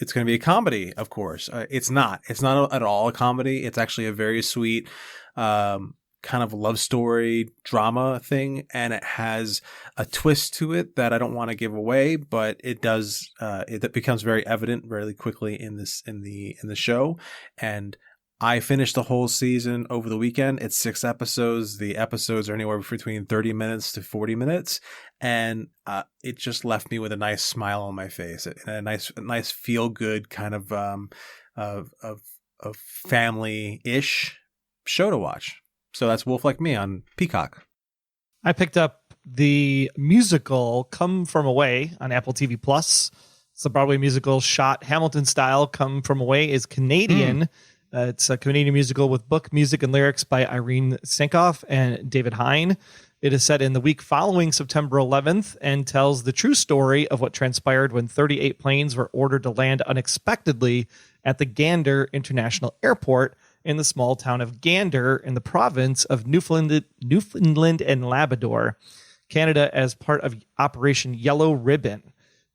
it's going to be a comedy, of course. It's not. It's not at all a comedy. It's actually a very sweet kind of love story drama thing, and it has a twist to it that I don't want to give away, but it does. It becomes very evident very quickly in the show, and I finished the whole season over the weekend. It's 6 episodes. The episodes are anywhere between 30 minutes to 40 minutes. And it just left me with a nice smile on my face and a nice feel good kind of family-ish show to watch. So that's Wolf Like Me on Peacock. I picked up the musical Come From Away on Apple TV Plus. It's a Broadway musical shot Hamilton style. Come From Away is Canadian. It's a Canadian musical with book, music, and lyrics by Irene Sankoff and David Hine. It is set in the week following September 11th and tells the true story of what transpired when 38 planes were ordered to land unexpectedly at the Gander International Airport in the small town of Gander in the province of Newfoundland and Labrador, Canada, as part of Operation Yellow Ribbon.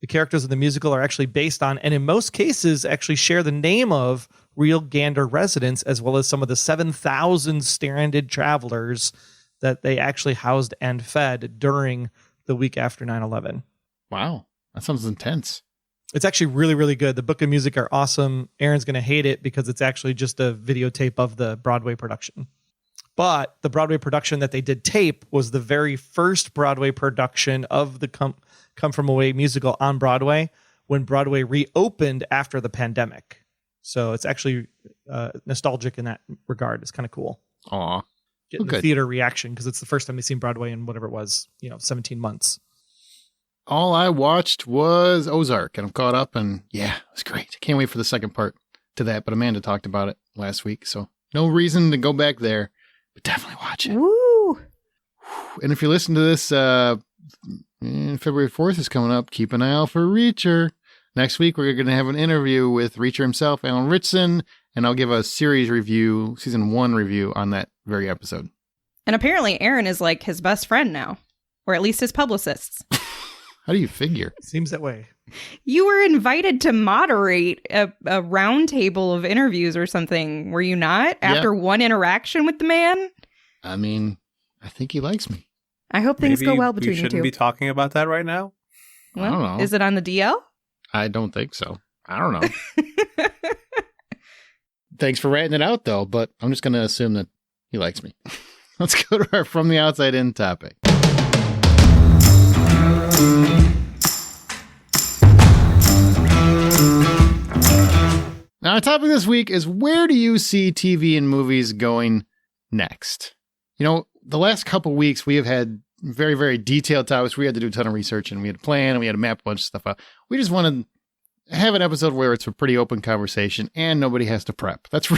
The characters of the musical are actually based on, and in most cases actually share the name of, real Gander residents, as well as some of the 7,000 stranded travelers that they actually housed and fed during the week after 9/11. Wow. That sounds intense. It's actually really, really good. The book and music are awesome. Aaron's going to hate it because it's actually just a videotape of the Broadway production. But the Broadway production that they did tape was the very first Broadway production of the Come From Away musical on Broadway when Broadway reopened after the pandemic. So it's actually nostalgic in that regard. It's kind of cool. Aw. Getting the theater reaction because it's the first time they've seen Broadway in whatever it was, 17 months. All I watched was Ozark, and I'm caught up, and yeah, it was great. Can't wait for the second part to that, but Amanda talked about it last week, so no reason to go back there, but definitely watch it. Woo! And if you listen to this, February 4th is coming up. Keep an eye out for Reacher. Next week, we're going to have an interview with Reacher himself, Alan Ritchson, and I'll give a series review, season 1 review on that very episode. And apparently Aaron is like his best friend now, or at least his publicists. How do you figure? Seems that way. You were invited to moderate a round table of interviews or something, were you not? After one interaction with the man? I mean, I think he likes me. I hope things go well between you two. We shouldn't be talking about that right now? Well, I don't know. Is it on the DL? I don't think so. I don't know. Thanks for writing it out, though, but I'm just going to assume that he likes me. Let's go to our From the Outside In topic. Now, our topic this week is, where do you see TV and movies going next? The last couple weeks, we have had very, very detailed topics. We had to do a ton of research, and we had a plan, and we had to map a bunch of stuff out. We just wanted to have an episode where it's a pretty open conversation, and nobody has to prep. That's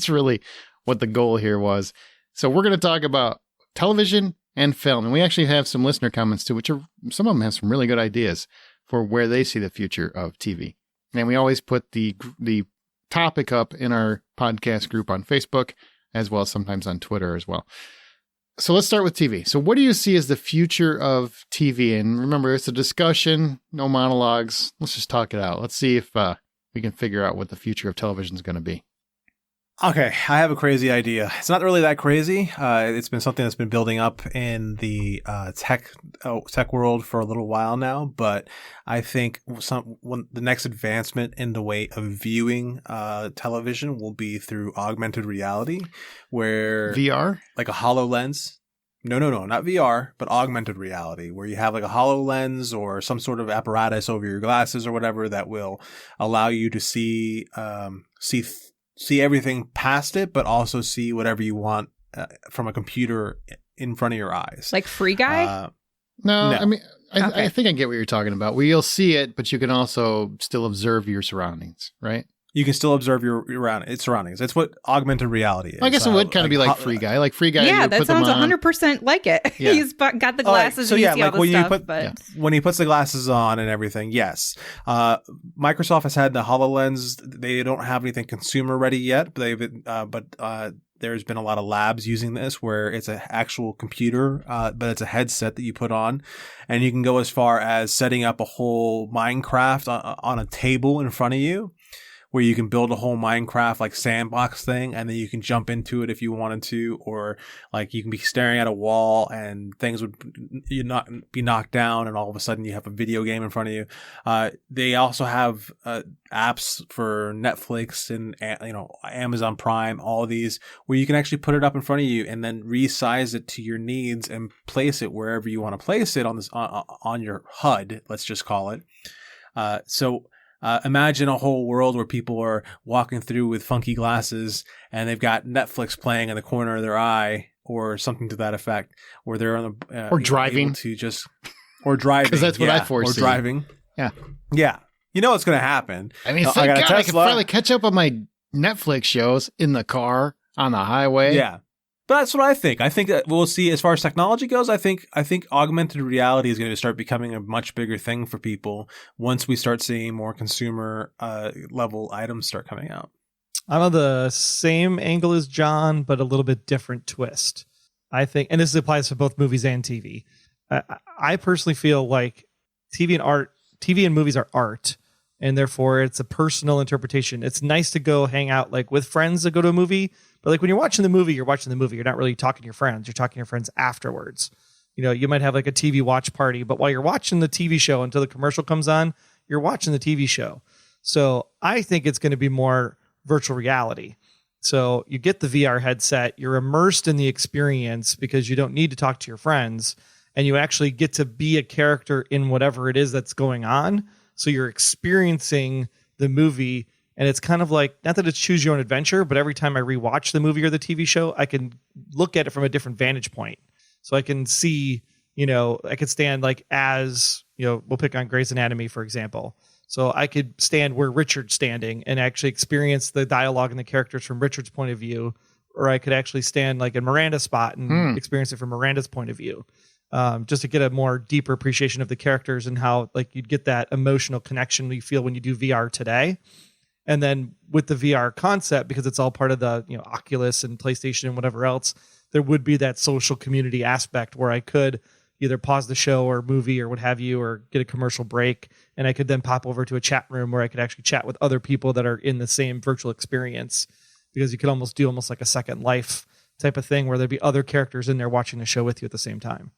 really what the goal here was. So we're going to talk about television and film, and we actually have some listener comments too, which some of them have some really good ideas for where they see the future of TV. And we always put the topic up in our podcast group on Facebook, as well as sometimes on Twitter as well. So let's start with TV. So what do you see as the future of TV? And remember, it's a discussion, no monologues. Let's just talk it out. Let's see if we can figure out what the future of television is going to be. Okay, I have a crazy idea. It's not really that crazy. It's been something that's been building up in the tech world for a little while now. But I think the next advancement in the way of viewing television will be through augmented reality, where VR, like a HoloLens. No, not VR, but augmented reality, where you have like a HoloLens or some sort of apparatus over your glasses or whatever that will allow you to see everything past it, but also see whatever you want from a computer in front of your eyes. Like Free Guy? No, No. I mean, I Okay. think I get what you're talking about. Where you'll see it, but you can also still observe your surroundings, right? you can still observe your surroundings. It's what augmented reality is. I guess it would kind of be like Free Guy. Like Free Guy, Yeah, you that put them sounds on. 100% like it. Yeah. He's got the glasses and you see all the when stuff. when he puts the glasses on and everything, yes. Microsoft has had the HoloLens. They don't have anything consumer ready yet, but there's been a lot of labs using this where it's an actual computer, but it's a headset that you put on, and you can go as far as setting up a whole Minecraft on a table in front of you, where you can build a whole Minecraft like sandbox thing, and then you can jump into it if you wanted to, or like you can be staring at a wall and things would be knocked down, and all of a sudden you have a video game in front of you. They also have apps for Netflix and Amazon Prime, all of these, where you can actually put it up in front of you and then resize it to your needs and place it wherever you want to place it on your HUD. Let's just call it. Imagine a whole world where people are walking through with funky glasses and they've got Netflix playing in the corner of their eye or something to that effect, or they're on the or driving or driving, because that's what I foresee. Or driving, yeah. You know what's going to happen. I mean, thank God I can finally catch up on my Netflix shows in the car on the highway. Yeah. But that's what I think. I think that we'll see, as far as technology goes, I think augmented reality is going to start becoming a much bigger thing for people once we start seeing more consumer level items start coming out. I'm on the same angle as John, but a little bit different twist. I think, and this applies to both movies and TV. I personally feel like TV and movies are art, and therefore it's a personal interpretation. It's nice to go hang out like with friends that go to a movie, but like when you're watching the movie, you're not really talking to your friends. You're talking to your friends afterwards. You might have like a TV watch party, but while you're watching the TV show until the commercial comes on, you're watching the TV show. So I think it's going to be more virtual reality. So you get the VR headset, you're immersed in the experience because you don't need to talk to your friends, and you actually get to be a character in whatever it is that's going on. So you're experiencing the movie, and it's kind of like, not that it's choose your own adventure, but every time I rewatch the movie or the TV show, I can look at it from a different vantage point. So I can see, I could stand like as, we'll pick on Grey's Anatomy, for example. So I could stand where Richard's standing and actually experience the dialogue and the characters from Richard's point of view, or I could actually stand like in Miranda's spot and experience it from Miranda's point of view. Just to get a more deeper appreciation of the characters and how like you'd get that emotional connection you feel when you do VR today. And then with the VR concept, because it's all part of the Oculus and PlayStation and whatever else, there would be that social community aspect where I could either pause the show or movie or what have you, or get a commercial break, and I could then pop over to a chat room where I could actually chat with other people that are in the same virtual experience, because you could almost do like a Second Life type of thing where there'd be other characters in there watching the show with you at the same time.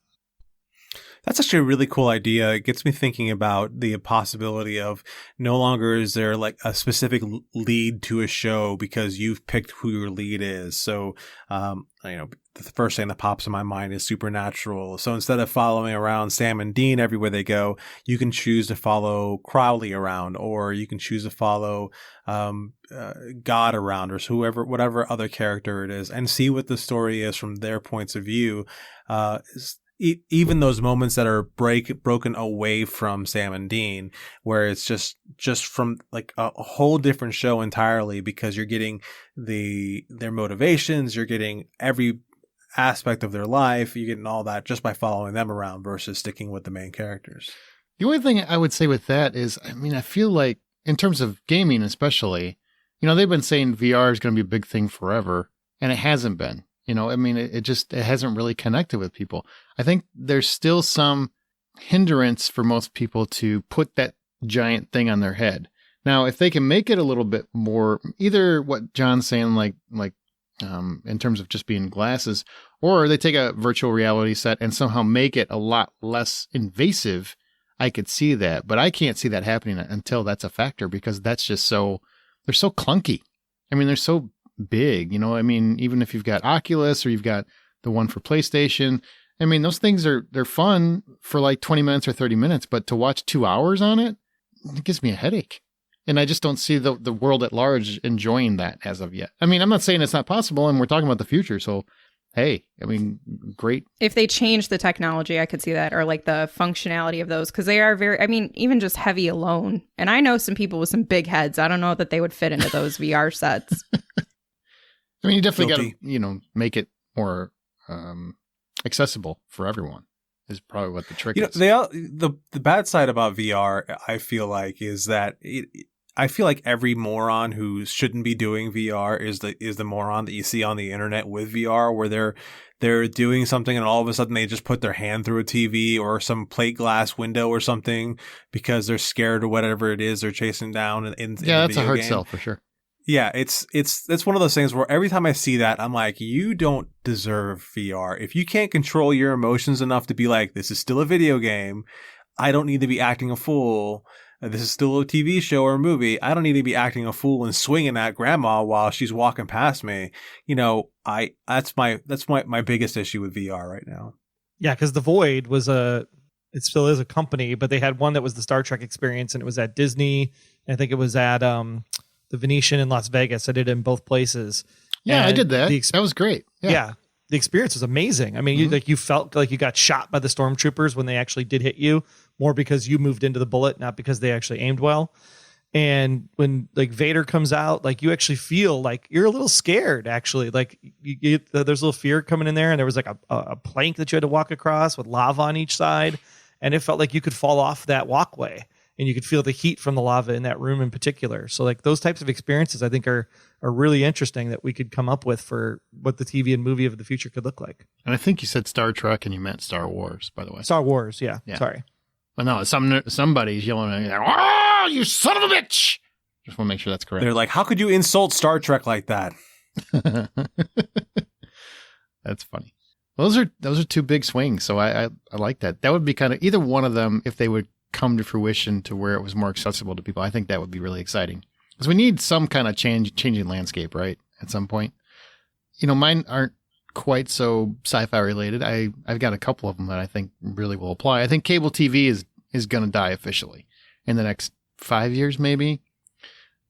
That's actually a really cool idea. It gets me thinking about the possibility of no longer is there like a specific lead to a show because you've picked who your lead is. So, the first thing that pops in my mind is Supernatural. So instead of following around Sam and Dean everywhere they go, you can choose to follow Crowley around, or you can choose to follow God around, or whatever other character it is, and see what the story is from their points of view. Even those moments that are broken away from Sam and Dean, where it's just from like a whole different show entirely, because you're getting their motivations, you're getting every aspect of their life, you're getting all that just by following them around versus sticking with the main characters. The only thing I would say with that is, I feel like in terms of gaming especially, they've been saying VR is going to be a big thing forever, and it hasn't been. It hasn't really connected with people. I think there's still some hindrance for most people to put that giant thing on their head. Now, if they can make it a little bit more, either what John's saying, like in terms of just being glasses, or they take a virtual reality set and somehow make it a lot less invasive, I could see that. But I can't see that happening until that's a factor, because that's just they're so clunky. They're so big, even if you've got Oculus or you've got the one for PlayStation, those things they're fun for like 20 minutes or 30 minutes, but to watch 2 hours on it gives me a headache. And I just don't see the world at large enjoying that as of yet. I'm not saying it's not possible, and we're talking about the future, so hey, I mean, great. If they change the technology, I could see that, or like the functionality of those, because they are very, I mean, even just heavy alone. And I know some people with some big heads. I don't know that they would fit into those VR sets. I mean, you definitely got to, make it more accessible for everyone is probably what the trick is. The bad side about VR, I feel like, is that I feel like every moron who shouldn't be doing VR is the moron that you see on the internet with VR, where they're doing something and all of a sudden they just put their hand through a TV or some plate glass window or something because they're scared of whatever it is they're chasing down in that's a hard game. sell for sure. Yeah, it's one of those things where every time I see that, I'm like, you don't deserve VR. If you can't control your emotions enough to be like, this is still a video game, I don't need to be acting a fool. This is still a TV show or a movie. I don't need to be acting a fool and swinging at grandma while she's walking past me. That's my biggest issue with VR right now. Yeah, because The Void was it still is a company, but they had one that was the Star Trek experience, and it was at Disney. I think it was at the Venetian in Las Vegas. I did it in both places. Yeah, and I did that. That was great. Yeah. The experience was amazing. I mean, you felt like you got shot by the stormtroopers when they actually did hit you, more because you moved into the bullet, not because they actually aimed well. And when like Vader comes out, like you actually feel like you're a little scared. Actually, like you get there's a little fear coming in there, and there was like a plank that you had to walk across with lava on each side, and it felt like you could fall off that walkway. And you could feel the heat from the lava in that room in particular. So like those types of experiences, I think are really interesting that we could come up with for what the TV and movie of the future could look like. And I think you said Star Trek and you meant Star Wars, by the way. Star Wars, yeah. Sorry. But no, somebody's yelling at me, like, oh, you son of a bitch! Just want to make sure that's correct. They're like, how could you insult Star Trek like that? That's funny. Well, those are two big swings, so I like that. That would be kind of either one of them if they would come to fruition to where it was more accessible to people. I think that would be really exciting because we need some kind of changing landscape, right? At some point, mine aren't quite so sci-fi related. I've got a couple of them that I think really will apply. I think cable TV is going to die officially in the next 5 years, maybe.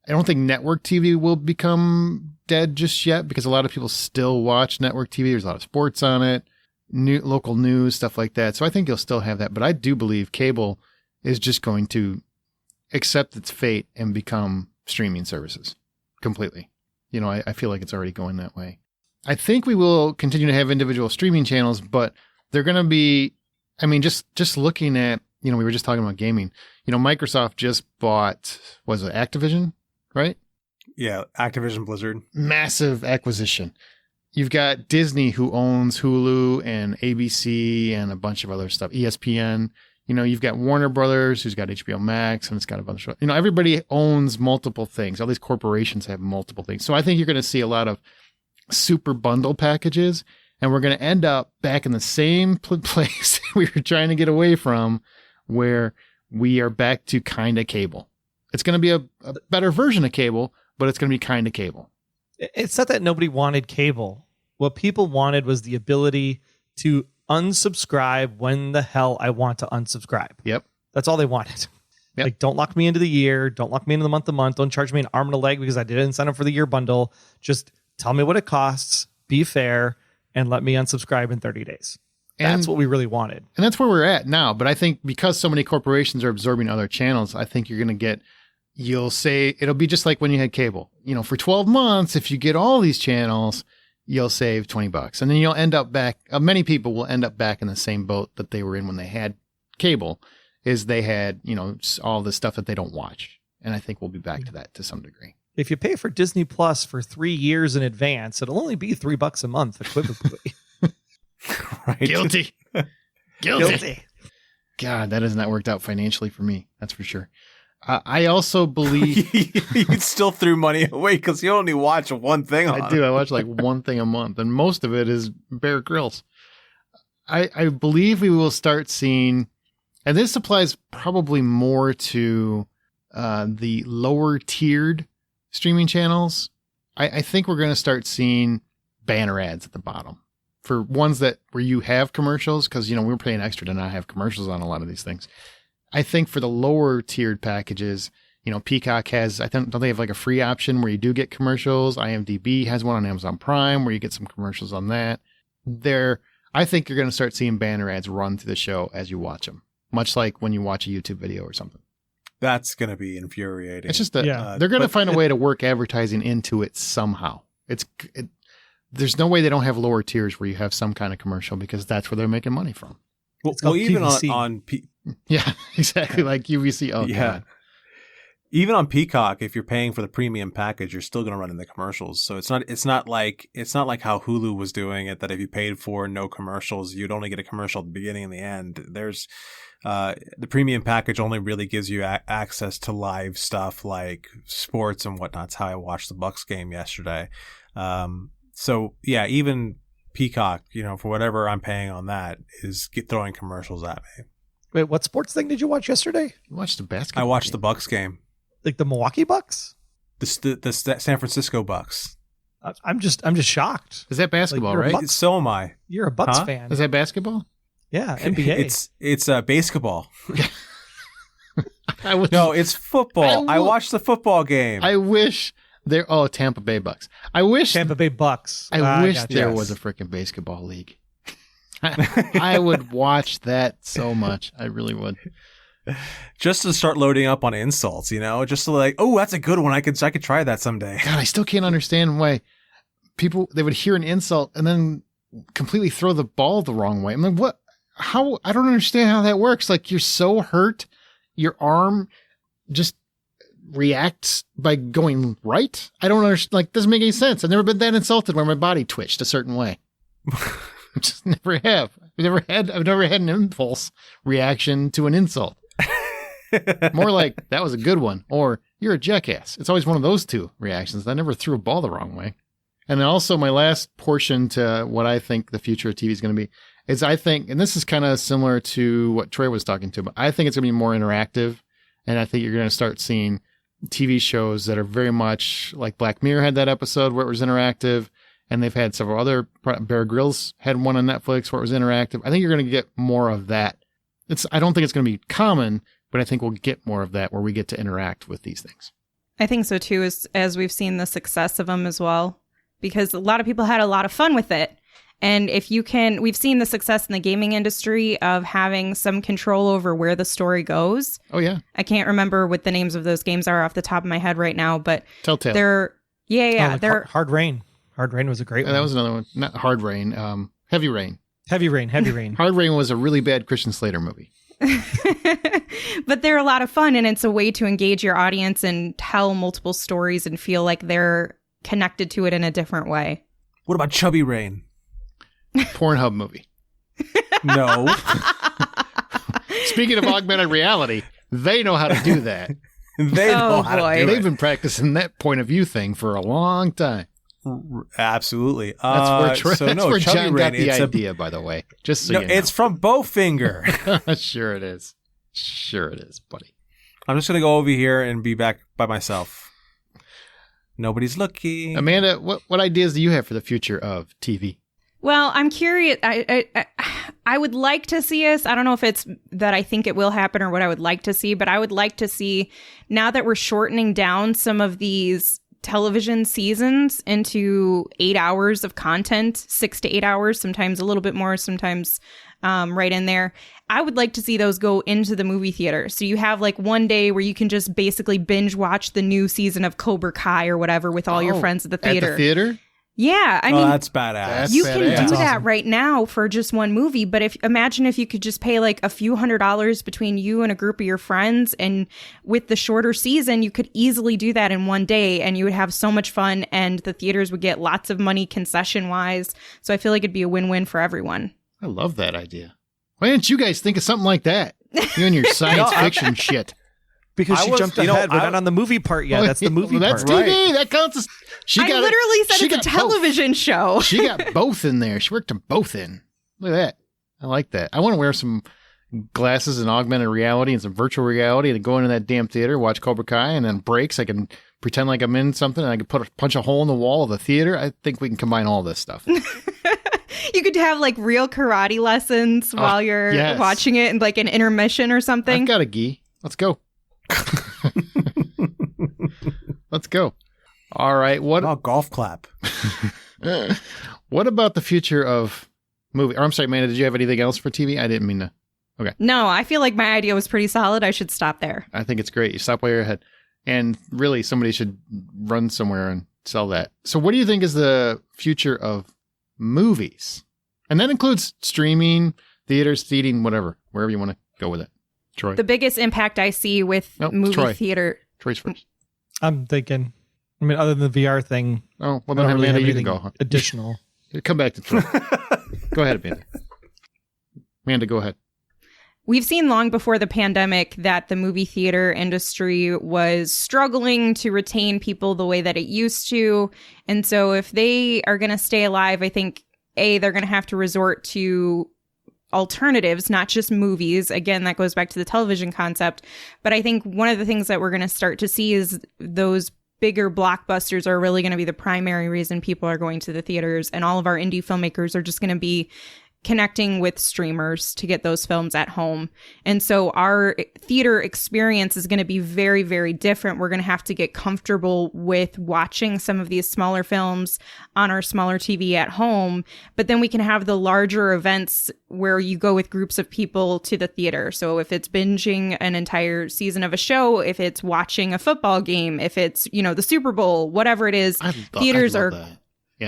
I don't think network TV will become dead just yet because a lot of people still watch network TV. There's a lot of sports on it, local news, stuff like that. So I think you'll still have that, but I do believe cable is just going to accept its fate and become streaming services completely. I feel like it's already going that way. I think we will continue to have individual streaming channels, but they're going to be, I mean, just looking at, we were just talking about gaming, Microsoft just bought, was it Activision, right? Yeah. Activision Blizzard. Massive acquisition. You've got Disney who owns Hulu and ABC and a bunch of other stuff, ESPN. You've got Warner Brothers, who's got HBO Max, and it's got a bunch of, everybody owns multiple things. All these corporations have multiple things. So I think you're going to see a lot of super bundle packages, and we're going to end up back in the same place we were trying to get away from, where we are back to kind of cable. It's going to be a better version of cable, but it's going to be kind of cable. It's not that nobody wanted cable. What people wanted was the ability to unsubscribe when the hell I want to unsubscribe. Yep. That's all they wanted. Yep. Like, don't lock me into the year. Don't lock me into the month to month. Don't charge me an arm and a leg because I didn't sign up for the year bundle. Just tell me what it costs, be fair, and let me unsubscribe in 30 days. That's what we really wanted. And that's where we're at now. But I think because so many corporations are absorbing other channels, I think you're going to you'll say, it'll be just like when you had cable. For 12 months, if you get all these channels, you'll save $20. And then you'll end up back, many people will end up back in the same boat that they were in when they had cable, is they had, all the stuff that they don't watch. And I think we'll be back to that to some degree. If you pay for Disney Plus for 3 years in advance, it'll only be $3 a month equivocally. Right. Guilty. God, that has not worked out financially for me. That's for sure. I also believe you still threw money away because you only watch one thing. I do. I watch like one thing a month, and most of it is Bear Grylls. I believe we will start seeing, and this applies probably more to the lower tiered streaming channels. I think we're going to start seeing banner ads at the bottom for ones where you have commercials, because we're paying extra to not have commercials on a lot of these things. I think for the lower tiered packages, Peacock has, don't they have like a free option where you do get commercials? IMDb has one on Amazon Prime where you get some commercials on that. I think you're going to start seeing banner ads run through the show as you watch them, much like when you watch a YouTube video or something. That's going to be infuriating. It's just they're going to find a way to work advertising into it somehow. There's no way they don't have lower tiers where you have some kind of commercial because that's where they're making money from. Well, even QVC. Yeah, exactly. Like UVC. Oh, yeah. God. Even on Peacock, if you're paying for the premium package, you're still going to run into commercials. So it's not like how Hulu was doing it, that if you paid for no commercials, you'd only get a commercial at the beginning and the end. There's the premium package only really gives you access to live stuff like sports and whatnot. That's how I watched the Bucks game yesterday. So yeah, even Peacock, for whatever I'm paying on that, is throwing commercials at me. Wait, what sports thing did you watch yesterday? You watched the basketball. I watched game. the Bucks game. Like the Milwaukee Bucks? The San Francisco Bucks. I'm just shocked. Is that basketball, Like, right? So am I. You're a Bucks Huh? fan. Is that basketball? Yeah, NBA. It's basketball. No, No, it's football. I will- watched the football game. I wish Tampa Bay Bucks. I wish Tampa Bay Bucks. I wish gotcha. there Yes. was a freaking basketball league. I would watch that so much. I really would. Just to start loading up on insults, just to like, oh, that's a good one. I could try that someday. God, I still can't understand why they would hear an insult and then completely throw the ball the wrong way. I'm like, what? How? I don't understand how that works. Like, you're so hurt, your arm just reacts by going right. I don't understand. Like, doesn't make any sense. I've never been that insulted where my body twitched a certain way. I just never have. I've never had an impulse reaction to an insult. More like, that was a good one, or you're a jackass. It's always one of those two reactions. I never threw a ball the wrong way. And then also my last portion to what I think the future of TV is going to be is I think, and this is kind of similar to what Troy was talking to, but I think it's going to be more interactive. And I think you're going to start seeing TV shows that are very much like Black Mirror had that episode where it was interactive. And they've had several other, Bear Grylls had one on Netflix where it was interactive. I think you're going to get more of that. I don't think it's going to be common, but I think we'll get more of that where we get to interact with these things. I think so too, as we've seen the success of them as well, because a lot of people had a lot of fun with it. And we've seen the success in the gaming industry of having some control over where the story goes. Oh, yeah. I can't remember what the names of those games are off the top of my head right now, but Telltale. they're Like Hard Rain. Hard Rain was a great one. That was another one. Not Hard Rain. Heavy Rain. Heavy Rain. Hard Rain was a really bad Christian Slater movie. But they're a lot of fun, and it's a way to engage your audience and tell multiple stories and feel like they're connected to it in a different way. What about Chubby Rain? Pornhub movie. No. Speaking of augmented reality, they know how to do that. They know how boy. to do They've it. been practicing that point of view thing for a long time. Absolutely. That's where Chubby John got Rain, the it's idea, by the way. Just so no, you know. it's from Bowfinger. Sure it is. Sure it is, buddy. I'm just gonna go over here and be back by myself. Nobody's looking. Amanda, what ideas do you have for the future of TV? Well, I'm curious. I would like to see us. I don't know if it's that I think it will happen or what I would like to see, but I would like to see, now that we're shortening down some of these television seasons into 8 hours of content, 6 to 8 hours, sometimes a little bit more, sometimes right in there. I would like to see those go into the movie theater. So you have like one day where you can just basically binge watch the new season of Cobra Kai or whatever with all your friends at the theater. At the theater? Yeah, I mean, that's badass. That's you badass. can do That's that awesome. right now for just one movie, but imagine if you could just pay like a few $100s between you and a group of your friends, and with the shorter season, you could easily do that in one day, and you would have so much fun, and the theaters would get lots of money concession wise. So I feel like it'd be a win-win for everyone. I love that idea. Why didn't you guys think of something like that? You and your science fiction shit. Because I she was- jumped you know, ahead. We're I- not on the movie part yet. That's the movie Well, that's part. TV. That counts as... I literally said it's a got television show. Both. She got both in there. She worked them both in. Look at that. I like that. I want to wear some glasses and augmented reality and some virtual reality and go into that damn theater, watch Cobra Kai, and then breaks. I can pretend like I'm in something and I can punch a hole in the wall of the theater. I think we can combine all this stuff. You could have like real karate lessons while you're yes. watching it, and like an intermission or something. I've got a gi. Let's go. Let's go. All right. What about golf clap? What about the future of movie. Or I'm sorry, Amanda, did you have anything else for TV? I didn't mean to. Okay. No, I feel like my idea was pretty solid. I should stop there. I think it's great. You stop while you're ahead. And really, somebody should run somewhere and sell that. So what do you think is the future of movies? And that includes streaming, theaters, seating, whatever, wherever you want to go with it. Troy. The biggest impact I see with movie Troy. theater. Troy's first. I'm thinking, other than the VR thing, Oh, well, I then don't really Amanda, have you can anything go. Huh? additional. Come back to Troy. Go ahead, Amanda. Amanda, go ahead. We've seen long before the pandemic that the movie theater industry was struggling to retain people the way that it used to. And so if they are going to stay alive, I think, they're going to have to resort to alternatives, not just movies. Again, that goes back to the television concept. But I think one of the things that we're going to start to see is those bigger blockbusters are really going to be the primary reason people are going to the theaters. And all of our indie filmmakers are just going to be connecting with streamers to get those films at home. And so our theater experience is going to be very, very different. We're going to have to get comfortable with watching some of these smaller films on our smaller TV at home, but then we can have the larger events where you go with groups of people to the theater. So if it's binging an entire season of a show, if it's watching a football game, if it's, the Super Bowl, whatever it is, theaters are... That.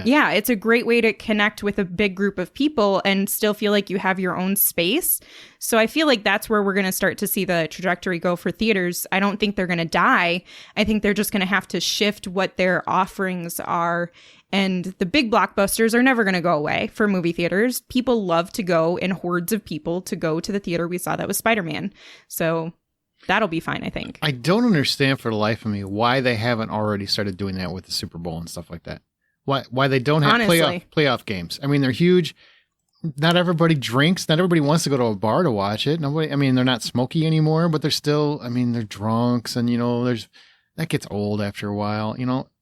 Yeah, it's a great way to connect with a big group of people and still feel like you have your own space. So I feel like that's where we're going to start to see the trajectory go for theaters. I don't think they're going to die. I think they're just going to have to shift what their offerings are. And the big blockbusters are never going to go away for movie theaters. People love to go in hordes of people to go to the theater. We saw that with Spider-Man. So that'll be fine, I think. I don't understand for the life of me why they haven't already started doing that with the Super Bowl and stuff like that. Why they don't have playoff games. I mean, they're huge. Not everybody drinks. Not everybody wants to go to a bar to watch it. They're not smoky anymore, but they're still, they're drunks and, that gets old after a while.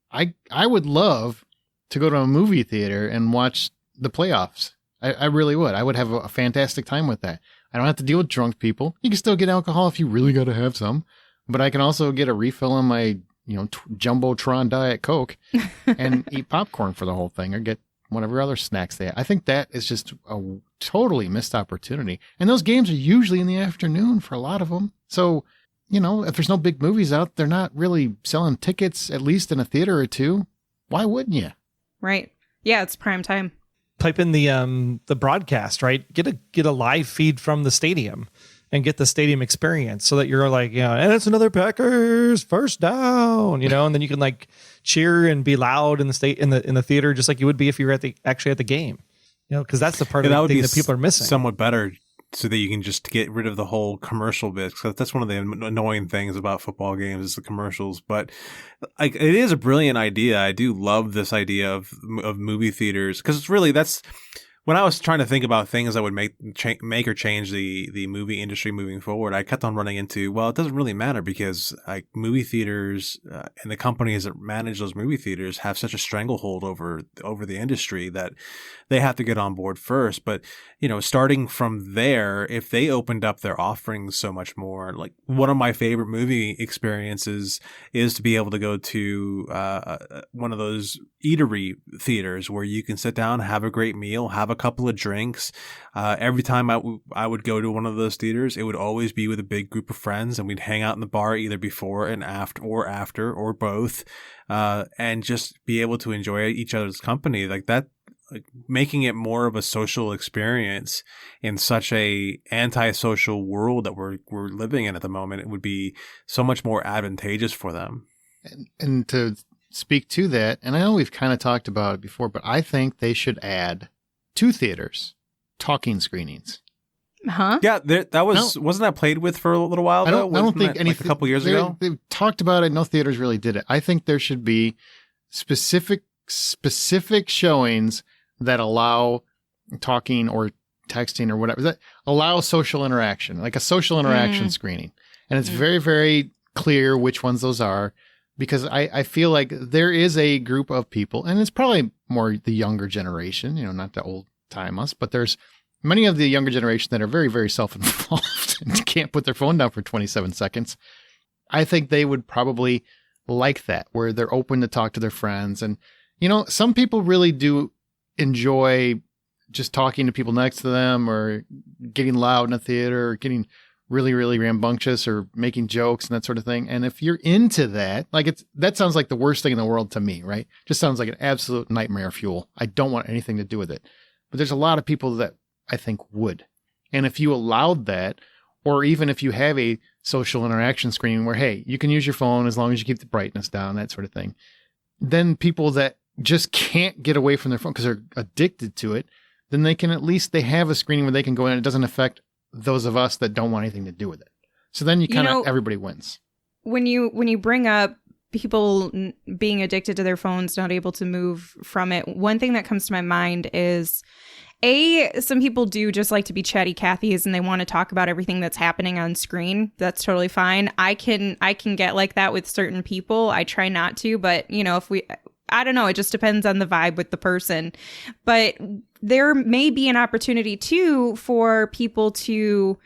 I would love to go to a movie theater and watch the playoffs. I really would. I would have a fantastic time with that. I don't have to deal with drunk people. You can still get alcohol if you really got to have some, but I can also get a refill on my Jumbotron Diet Coke and eat popcorn for the whole thing or get whatever other snacks they have. I think that is just a totally missed opportunity. And those games are usually in the afternoon for a lot of them. So, if there's no big movies out, they're not really selling tickets, at least in a theater or two. Why wouldn't you? Right. Yeah, it's prime time. Pipe in the broadcast, right? Get a live feed from the stadium. And get the stadium experience so that you're like, and it's another Packers first down, and then you can like cheer and be loud in the theater, just like you would be if you were actually at the game, because that's the part of the thing that people are missing. Somewhat better, so that you can just get rid of the whole commercial bit. Because that's one of the annoying things about football games is the commercials. But it is a brilliant idea. I do love this idea of movie theaters because it's really when I was trying to think about things that would make or change the movie industry moving forward, I kept on running into, it doesn't really matter because movie theaters and the companies that manage those movie theaters have such a stranglehold over the industry that they have to get on board first. But, starting from there, if they opened up their offerings so much more, like one of my favorite movie experiences is to be able to go to one of those eatery theaters where you can sit down, have a great meal, have a couple of drinks. Every time I would go to one of those theaters, it would always be with a big group of friends, and we'd hang out in the bar either before and after or both, and just be able to enjoy each other's company like that. Making it more of a social experience in such a antisocial world that we're living in at the moment, it would be so much more advantageous for them. And to speak to that, and I know we've kind of talked about it before, but I think they should add to theaters talking screenings. Huh? Yeah, wasn't that played with for a little while though? I don't think anything, a couple years ago. They've talked about it. No theaters really did it. I think there should be specific showings that allow talking or texting or whatever, that allow social interaction, like a social interaction screening. And it's very, very clear which ones those are, because I feel like there is a group of people, and it's probably more the younger generation, not the old time us, but there's many of the younger generation that are very, very self-involved and can't put their phone down for 27 seconds. I think they would probably like that, where they're open to talk to their friends. And, some people really do enjoy just talking to people next to them or getting loud in a theater or getting really, really rambunctious or making jokes and that sort of thing. And if you're into that, like that sounds like the worst thing in the world to me, right? Just sounds like an absolute nightmare fuel. I don't want anything to do with it. But there's a lot of people that I think would. And if you allowed that, or even if you have a social interaction screen where, hey, you can use your phone as long as you keep the brightness down, that sort of thing, then people that just can't get away from their phone because they're addicted to it, then they can at least, they have a screening where they can go in and it doesn't affect those of us that don't want anything to do with it. So then you kind of, everybody wins. When you bring up people being addicted to their phones, not able to move from it, one thing that comes to my mind is some people do just like to be chatty Cathys and they want to talk about everything that's happening on screen. That's totally fine. I can get like that with certain people. I try not to, but I don't know, it just depends on the vibe with the person. But there may be an opportunity too for people to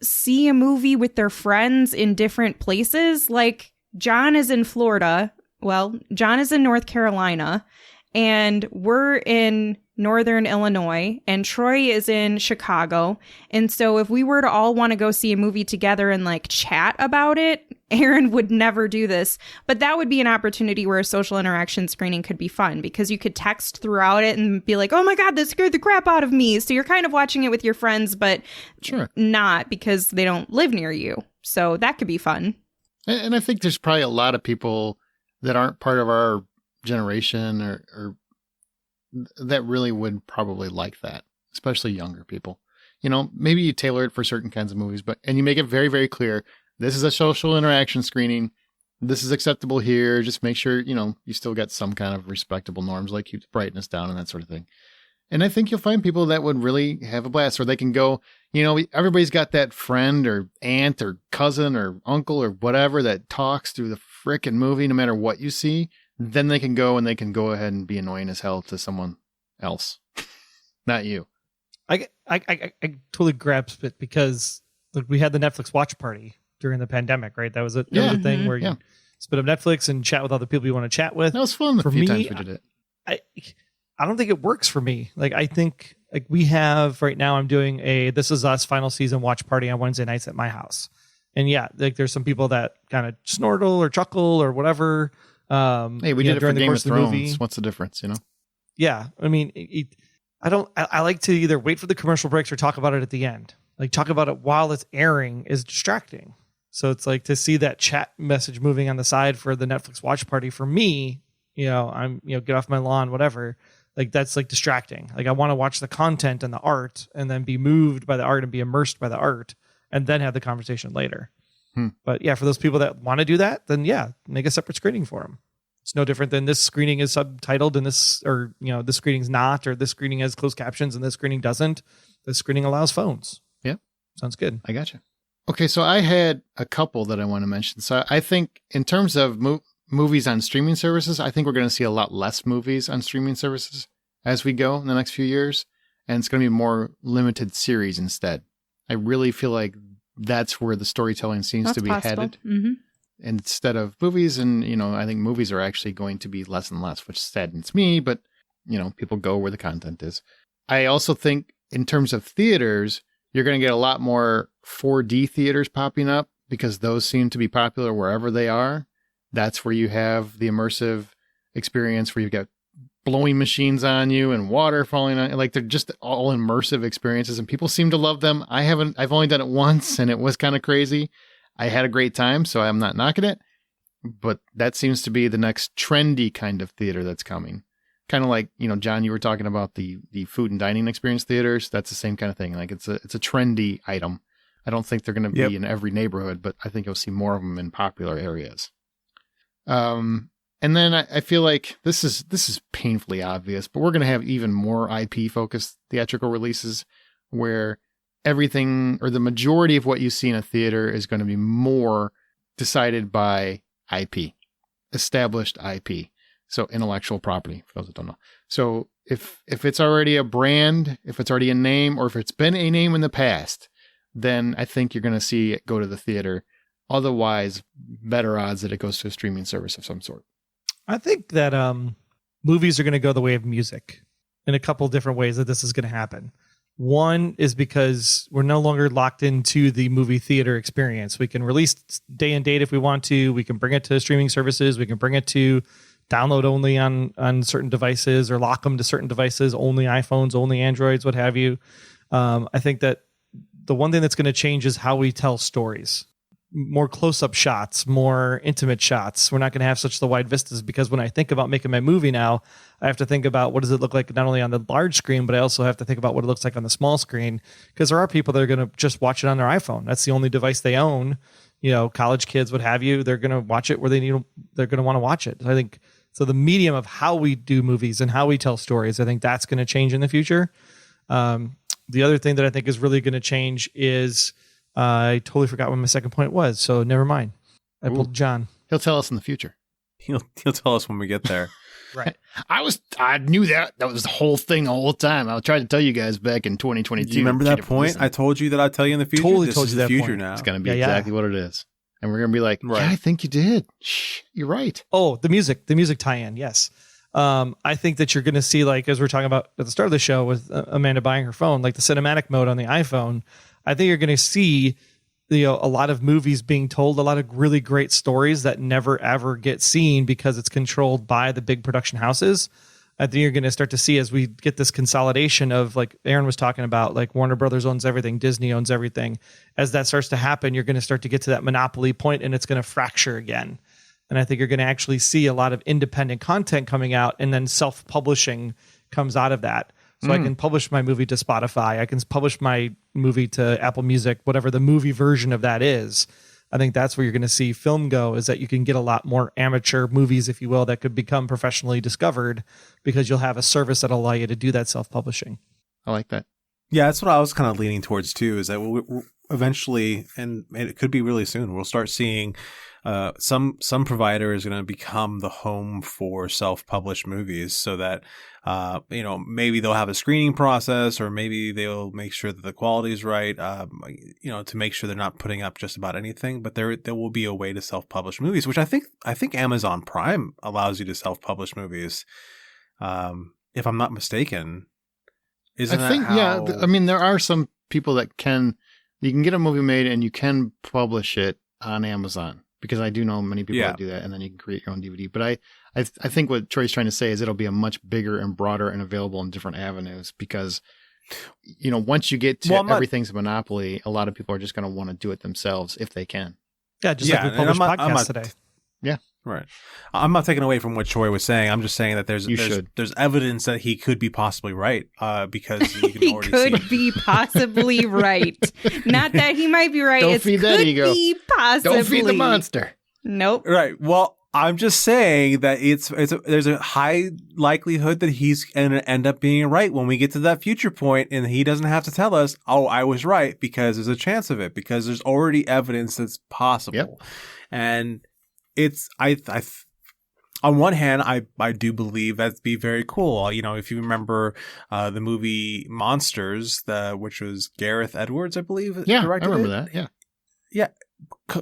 see a movie with their friends in different places. Like John is in Florida. Well, John is in North Carolina and we're in Northern Illinois and Troy is in Chicago. And so if we were to all want to go see a movie together and like chat about it, Aaron would never do this, but that would be an opportunity where a social interaction screening could be fun because you could text throughout it and be like, oh my God, that scared the crap out of me. So you're kind of watching it with your friends, but not because they don't live near you. So that could be fun. And I think there's probably a lot of people that aren't part of our generation or that really would probably like that, especially younger people. Maybe you tailor it for certain kinds of movies, and you make it very, very clear. This is a social interaction screening. This is acceptable here. Just make sure, you still got some kind of respectable norms, like keep the brightness down and that sort of thing. And I think you'll find people that would really have a blast, or they can go, everybody's got that friend or aunt or cousin or uncle or whatever that talks through the frickin' movie, no matter what you see. Then they can go ahead and be annoying as hell to someone else, not you. I totally grasp it because we had the Netflix watch party during the pandemic, right? That was a thing where you spit up Netflix and chat with other people you want to chat with. That was fun. For a few me, times we did it. I don't think it works for me. Like, I think like we have right now, I'm doing a This Is Us final season watch party on Wednesday nights at my house. And like there's some people that kind of snortle or chuckle or whatever. Hey, we did it for Game of Thrones. What's the difference, Yeah. I mean, I like to either wait for the commercial breaks or talk about it at the end. Like talk about it while it's airing is distracting. So it's like to see that chat message moving on the side for the Netflix watch party for me, I'm, get off my lawn, whatever. Like that's like distracting. Like I want to watch the content and the art and then be moved by the art and be immersed by the art and then have the conversation later. But yeah, for those people that want to do that, then make a separate screening for them. It's no different than this screening is subtitled and this, or, this screening's not, or this screening has closed captions and this screening doesn't. This screening allows phones. Yeah. Sounds good. I gotcha. Okay. So I had a couple that I want to mention. So I think in terms of movies on streaming services, I think we're going to see a lot less movies on streaming services as we go in the next few years. And it's going to be more limited series instead. I really feel like that's where the storytelling seems to be headed. Mm-hmm. Instead of movies. And, I think movies are actually going to be less and less, which saddens me, but, people go where the content is. I also think in terms of theaters, you're going to get a lot more 4D theaters popping up because those seem to be popular wherever they are. That's where you have the immersive experience where you've got blowing machines on you and water falling on you. Like they're just all immersive experiences and people seem to love them. I've only done it once and it was kind of crazy. I had a great time, so I'm not knocking it, but that seems to be the next trendy kind of theater that's coming. Kind of like, John, you were talking about the food and dining experience theaters. That's the same kind of thing. Like it's a trendy item. I don't think they're going to be in every neighborhood, but I think you'll see more of them in popular areas. And then I feel like this is painfully obvious, but we're going to have even more IP focused theatrical releases where everything or the majority of what you see in a theater is going to be more decided by IP, established IP. So intellectual property, for those that don't know. So if it's already a brand, if it's already a name, or if it's been a name in the past, then I think you're going to see it go to the theater. Otherwise, better odds that it goes to a streaming service of some sort. I think that movies are going to go the way of music. in a couple different ways that this is going to happen. One is because we're no longer locked into the movie theater experience. We can release day and date if we want to. We can bring it to streaming services. We can bring it to download only on certain devices, or lock them to certain devices, only iPhones, only Androids, what have you. I think that the one thing that's going to change is how we tell stories. More close-up shots, more intimate shots. We're not going to have such the wide vistas, because when I think about making my movie now, I have to think about what does it look like not only on the large screen, but I also have to think about what it looks like on the small screen, because there are people that are going to just watch it on their iPhone. That's the only device they own. College kids, what have you, they're going to watch it where they're going to want to watch it. I think so. The medium of how we do movies and how we tell stories, I think that's going to change in the future. The other thing that I think is really going to change is I totally forgot what my second point was, so never mind. I pulled John. He'll tell us in the future. He'll tell us when we get there. Right. I knew that was the whole thing the whole time. I tried to tell you guys back in 2022. Do you remember that point? I told you that I'd tell you in the future. Totally this told is you the that future point. now. It's going to be exactly what it is. And we're going to be like, Right. yeah, I think you did. Shh, you're right. Oh, the music tie-in. Yes. I think that you're going to see, like, as we're talking about at the start of the show with Amanda buying her phone, like the cinematic mode on the iPhone, I think you're going to see a lot of movies being told, a lot of really great stories that never ever get seen because it's controlled by the big production houses. I think you're going to start to see, as we get this consolidation of, like Aaron was talking about, like Warner Brothers owns everything, Disney owns everything. As that starts to happen, you're going to start to get to that monopoly point, and it's going to fracture again. And I think you're going to actually see a lot of independent content coming out, and then self-publishing comes out of that. So I can publish my movie to Spotify. I can publish my movie to Apple Music, whatever the movie version of that is. I think that's where you're going to see film go, is that you can get a lot more amateur movies, if you will, that could become professionally discovered, because you'll have a service that'll allow you to do that self-publishing. I like that. Yeah, that's what I was kind of leaning towards too, is that we'll eventually, and it could be really soon, we'll start seeing some provider is going to become the home for self-published movies, so that maybe they'll have a screening process, or maybe they'll make sure that the quality is right, to make sure they're not putting up just about anything. But there will be a way to self-publish movies, which I think Amazon Prime allows you to self-publish movies, if I'm not mistaken. I mean, there are some people that you can get a movie made and you can publish it on Amazon, because I do know many people that do that, and then you can create your own DVD. But I think what Troy's trying to say is it'll be a much bigger and broader and available in different avenues, because, once you get to everything's a monopoly, a lot of people are just going to want to do it themselves if they can. Yeah, just like we published podcasts today. Yeah. Right. I'm not taking away from what Troy was saying. I'm just saying that there's evidence that he could be possibly right, because you can already see. He could be possibly right. Not that he might be right. Don't feed that ego. Be possibly. Don't feed the monster. Nope. Right. Well, I'm just saying that there's a high likelihood that he's going to end up being right when we get to that future point, and he doesn't have to tell us, "Oh, I was right," because there's a chance of it, because there's already evidence that's possible. Yep. And it's on one hand, I do believe that'd be very cool. If you remember the movie Monsters, which was Gareth Edwards, I believe. Yeah, directed I remember it. that. Yeah. Yeah.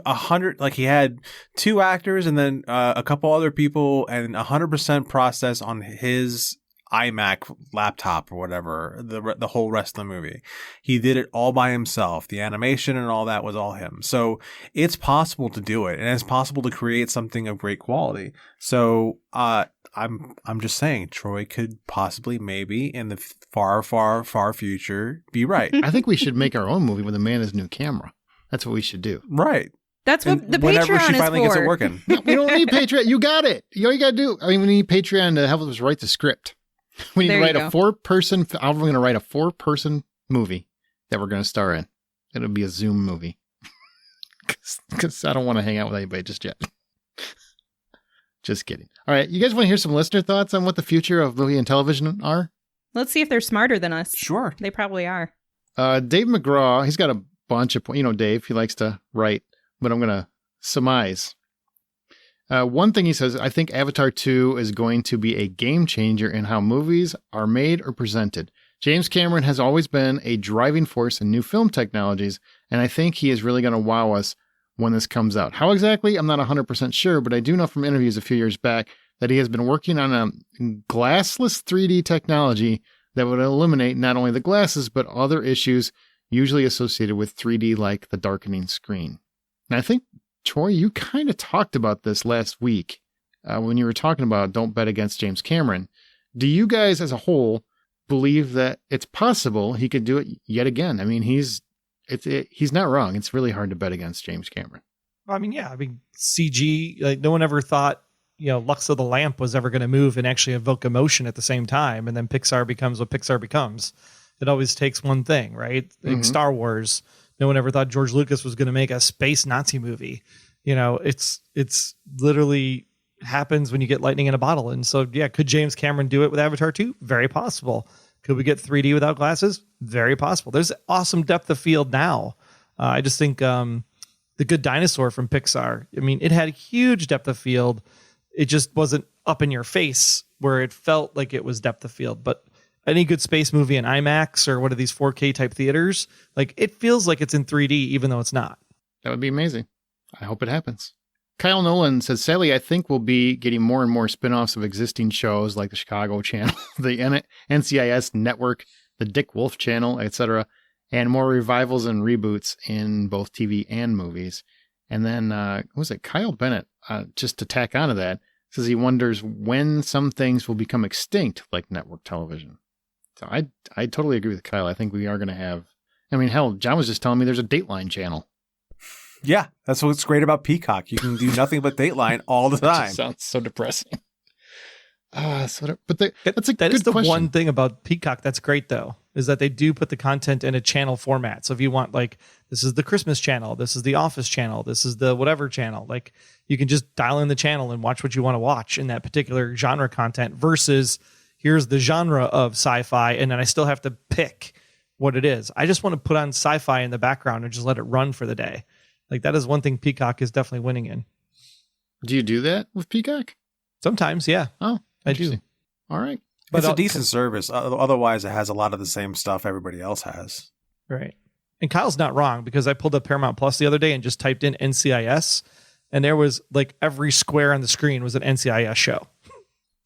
100, like he had 2 actors and then a couple other people, and 100% process on his iMac laptop or whatever, the whole rest of the movie. He did it all by himself. The animation and all that was all him. So it's possible to do it, and it's possible to create something of great quality. So I'm just saying Troy could possibly, maybe in the far, far, far future, be right. I think we should make our own movie with a man in his new camera. That's what we should do. Right. That's what And the whenever Patreon she is finally gets it for. working. No, we don't need Patreon. You got it. All you got to do. I mean, we need Patreon to help us write the script. We need There to you write a go. 4-person. I'm going to write a 4-person movie that we're going to star in. It'll be a Zoom movie. Because I don't want to hang out with anybody just yet. Just kidding. All right. You guys want to hear some listener thoughts on what the future of movie and television are? Let's see if they're smarter than us. Sure. They probably are. Dave McGraw, he's got a bunch of, Dave, he likes to write, but I'm going to surmise. One thing he says, I think Avatar 2 is going to be a game changer in how movies are made or presented. James Cameron has always been a driving force in new film technologies, and I think he is really going to wow us when this comes out. How exactly? I'm not 100% sure, but I do know from interviews a few years back that he has been working on a glassless 3D technology that would eliminate not only the glasses, but other issues usually associated with 3D, like the darkening screen. And I think, Troy, you kind of talked about this last week when you were talking about Don't Bet Against James Cameron. Do you guys as a whole believe that it's possible he could do it yet again? I mean, he's not wrong. It's really hard to bet against James Cameron. I mean, yeah. I mean, CG, like no one ever thought, Lux of the Lamp was ever going to move and actually evoke emotion at the same time. And then Pixar becomes what Pixar becomes. It always takes one thing, right? Like Star Wars. No one ever thought George Lucas was going to make a space Nazi movie. It's literally happens when you get lightning in a bottle. And so, yeah, could James Cameron do it with Avatar 2? Very possible. Could we get 3D without glasses? Very possible. There's awesome depth of field now. I just think The Good Dinosaur from Pixar, I mean, it had huge depth of field. It just wasn't up in your face where it felt like it was depth of field. But any good space movie in IMAX or one of these 4K type theaters, like it feels like it's in 3D, even though it's not. That would be amazing. I hope it happens. Kyle Nolan says, sadly, I think we'll be getting more and more spin-offs of existing shows like the Chicago Channel, the NCIS Network, the Dick Wolf Channel, etc., and more revivals and reboots in both TV and movies. And then, Kyle Bennett, just to tack onto that, says he wonders when some things will become extinct, like network television. So I totally agree with Kyle. I think we are going to have, I mean, hell, John was just telling me there's a Dateline channel. Yeah, that's what's great about Peacock. You can do nothing but Dateline all the time. Sounds so depressing. That's a that good is the question. one thing about Peacock that's great, though, is that they do put the content in a channel format. So if you want, like, this is the Christmas channel, this is the Office channel, this is the whatever channel, like you can just dial in the channel and watch what you want to watch in that particular genre content versus here's the genre of sci-fi and then I still have to pick what it is. I just want to put on sci-fi in the background and just let it run for the day. Like that is one thing Peacock is definitely winning in. Do you do that with Peacock? Sometimes, yeah. Oh, I do. All right. But it's a decent service. Otherwise, it has a lot of the same stuff everybody else has. Right. And Kyle's not wrong because I pulled up Paramount Plus the other day and just typed in NCIS and there was like every square on the screen was an NCIS show.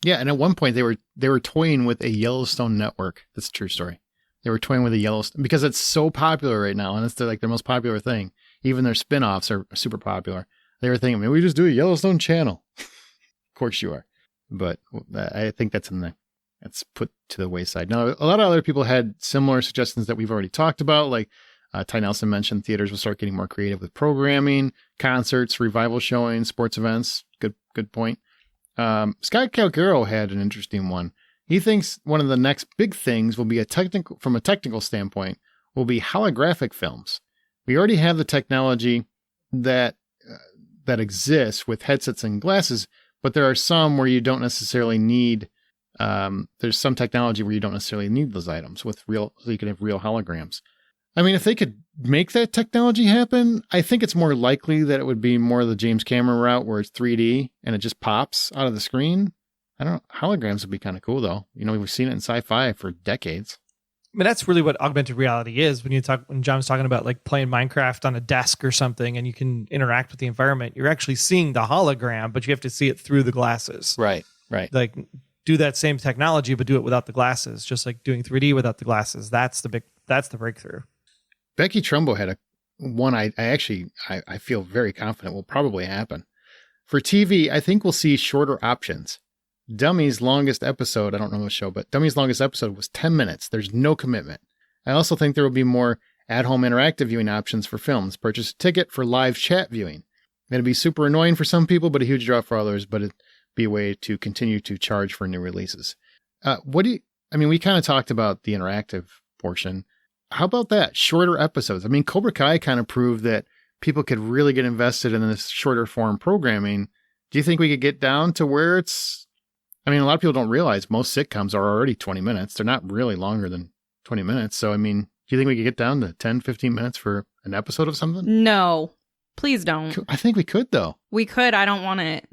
Yeah. And at one point they were toying with a Yellowstone network. That's a true story. They were toying with a Yellowstone because it's so popular right now. And it's like their most popular thing. Even their spin-offs are super popular. They were thinking, maybe we just do a Yellowstone channel. Of course you are. But I think that's put to the wayside. Now, a lot of other people had similar suggestions that we've already talked about. Like Ty Nelson mentioned, theaters will start getting more creative with programming, concerts, revival showings, sports events. Good point. Scott Calgaro had an interesting one. He thinks one of the next big things will be from a technical standpoint, will be holographic films. We already have the technology that exists with headsets and glasses, but there are some where you don't necessarily need. There's some technology where you don't necessarily need those items so you can have real holograms. I mean, if they could make that technology happen, I think it's more likely that it would be more the James Cameron route where it's 3D and it just pops out of the screen. I don't know. Holograms would be kind of cool though. We've seen it in sci-fi for decades. I mean, that's really what augmented reality is. When John was talking about like playing Minecraft on a desk or something and you can interact with the environment, you're actually seeing the hologram, but you have to see it through the glasses. Right. Like do that same technology, but do it without the glasses, just like doing 3D without the glasses. That's the breakthrough. Becky Trumbo had one I feel very confident will probably happen. For TV, I think we'll see shorter options. Dummy's longest episode, I don't know the show, but Dummy's longest episode was 10 minutes. There's no commitment. I also think there will be more at-home interactive viewing options for films. Purchase a ticket for live chat viewing. It'll be super annoying for some people, but a huge draw for others, but it'd be a way to continue to charge for new releases. We kind of talked about the interactive portion. How about that? Shorter episodes. I mean, Cobra Kai kind of proved that people could really get invested in this shorter form programming. Do you think we could get down to where a lot of people don't realize most sitcoms are already 20 minutes. They're not really longer than 20 minutes. So, do you think we could get down to 10, 15 minutes for an episode of something? No, please don't. I think we could, though. We could. I don't want it.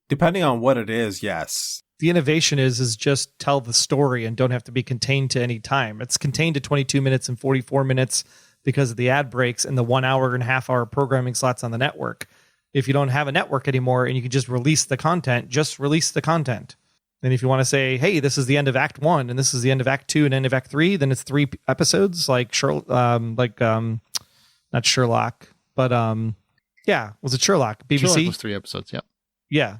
Depending on what it is, yes. The innovation is just tell the story and don't have to be contained to any time. It's contained to 22 minutes and 44 minutes because of the ad breaks and the 1 hour and a half hour programming slots on the network. if you don't have a network anymore and you can just release the content, just release the content. And if you want to say, hey, this is the end of Act 1 and this is the end of Act 2 and end of Act 3, then it's 3 episodes like not Sherlock, but was it Sherlock? BBC? Sherlock was 3 episodes, yep. Yeah.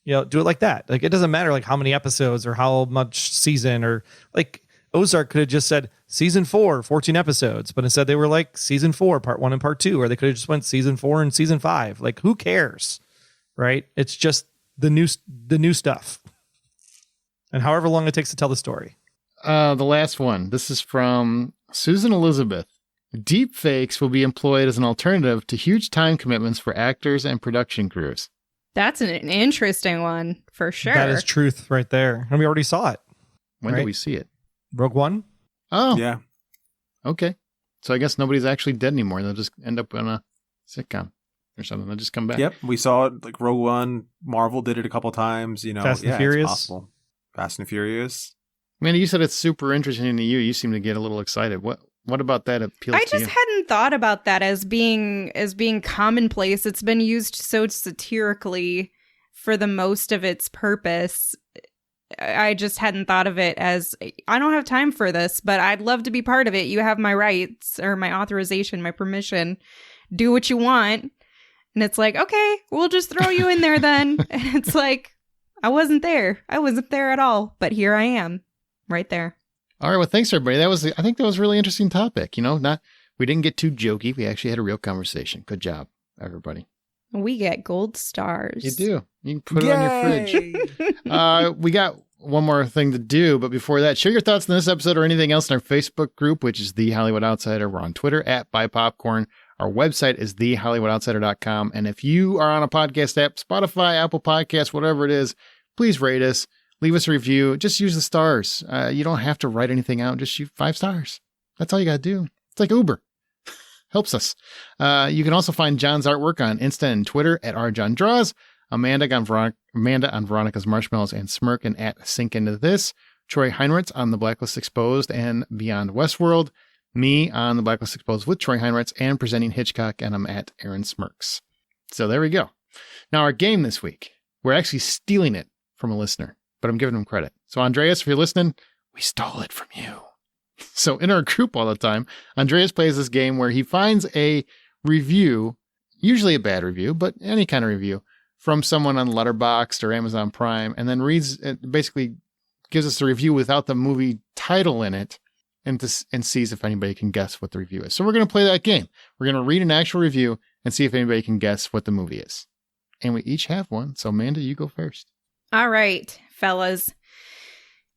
Do it like that. Like, it doesn't matter like how many episodes or how much season, or like Ozark could have just said season 4, 14 episodes, but instead they were like season 4, part 1 and part 2, or they could have just went season 4 and season 5. Like, who cares? Right? It's just the new stuff. And however long it takes to tell the story. The last one. This is from Susan Elizabeth. Deep fakes will be employed as an alternative to huge time commitments for actors and production crews. That's an interesting one, for sure. That is truth right there. And we already saw it. When right? did we see it? Rogue One? Oh. Yeah. Okay. So I guess nobody's actually dead anymore. They'll just end up in a sitcom or something. They'll just come back. Yep. We saw it like Rogue One. Marvel did it a couple times. Fast and Furious. It's possible. Fast and Furious. Mandy, you said it's super interesting to you. You seem to get a little excited. What about that appeals to you? I just hadn't thought about that as being commonplace. It's been used so satirically for the most of its purpose. I just hadn't thought of it as, I don't have time for this, but I'd love to be part of it. You have my rights or my authorization, my permission. Do what you want. And it's like, okay, we'll just throw you in there then. And it's like, I wasn't there. I wasn't there at all. But here I am, right there. All right. Well, thanks, everybody. I think that was a really interesting topic. We didn't get too jokey. We actually had a real conversation. Good job, everybody. We get gold stars. You do. You can put it on your fridge. We got one more thing to do, but before that, share your thoughts on this episode or anything else in our Facebook group, which is The Hollywood Outsider. We're on Twitter @BuyPopcorn. Our website is TheHollywoodOutsider.com. And if you are on a podcast app, Spotify, Apple Podcasts, whatever it is, please rate us, leave us a review. Just use the stars. You don't have to write anything out. Just shoot 5 stars. That's all you got to do. It's like Uber. Helps us. You can also find John's artwork on Insta and Twitter @RJohnDraws. Amanda on Veronica's Marshmallows and Smirk and @Sink Into This. Troy Heinrichs on The Blacklist Exposed and Beyond Westworld. Me on The Blacklist Exposed with Troy Heinrichs and presenting Hitchcock, and I'm @Aaron Smirks. So there we go. Now our game this week, we're actually stealing it from a listener, but I'm giving him credit. So Andreas, if you're listening, we stole it from you. So in our group all the time, Andreas plays this game where he finds a review, usually a bad review, but any kind of review, from someone on Letterboxd or Amazon Prime, and then reads it, basically gives us a review without the movie title in it, and sees if anybody can guess what the review is. So we're going to play that game. We're going to read an actual review and see if anybody can guess what the movie is. And we each have one. So Amanda, you go first. All right, fellas.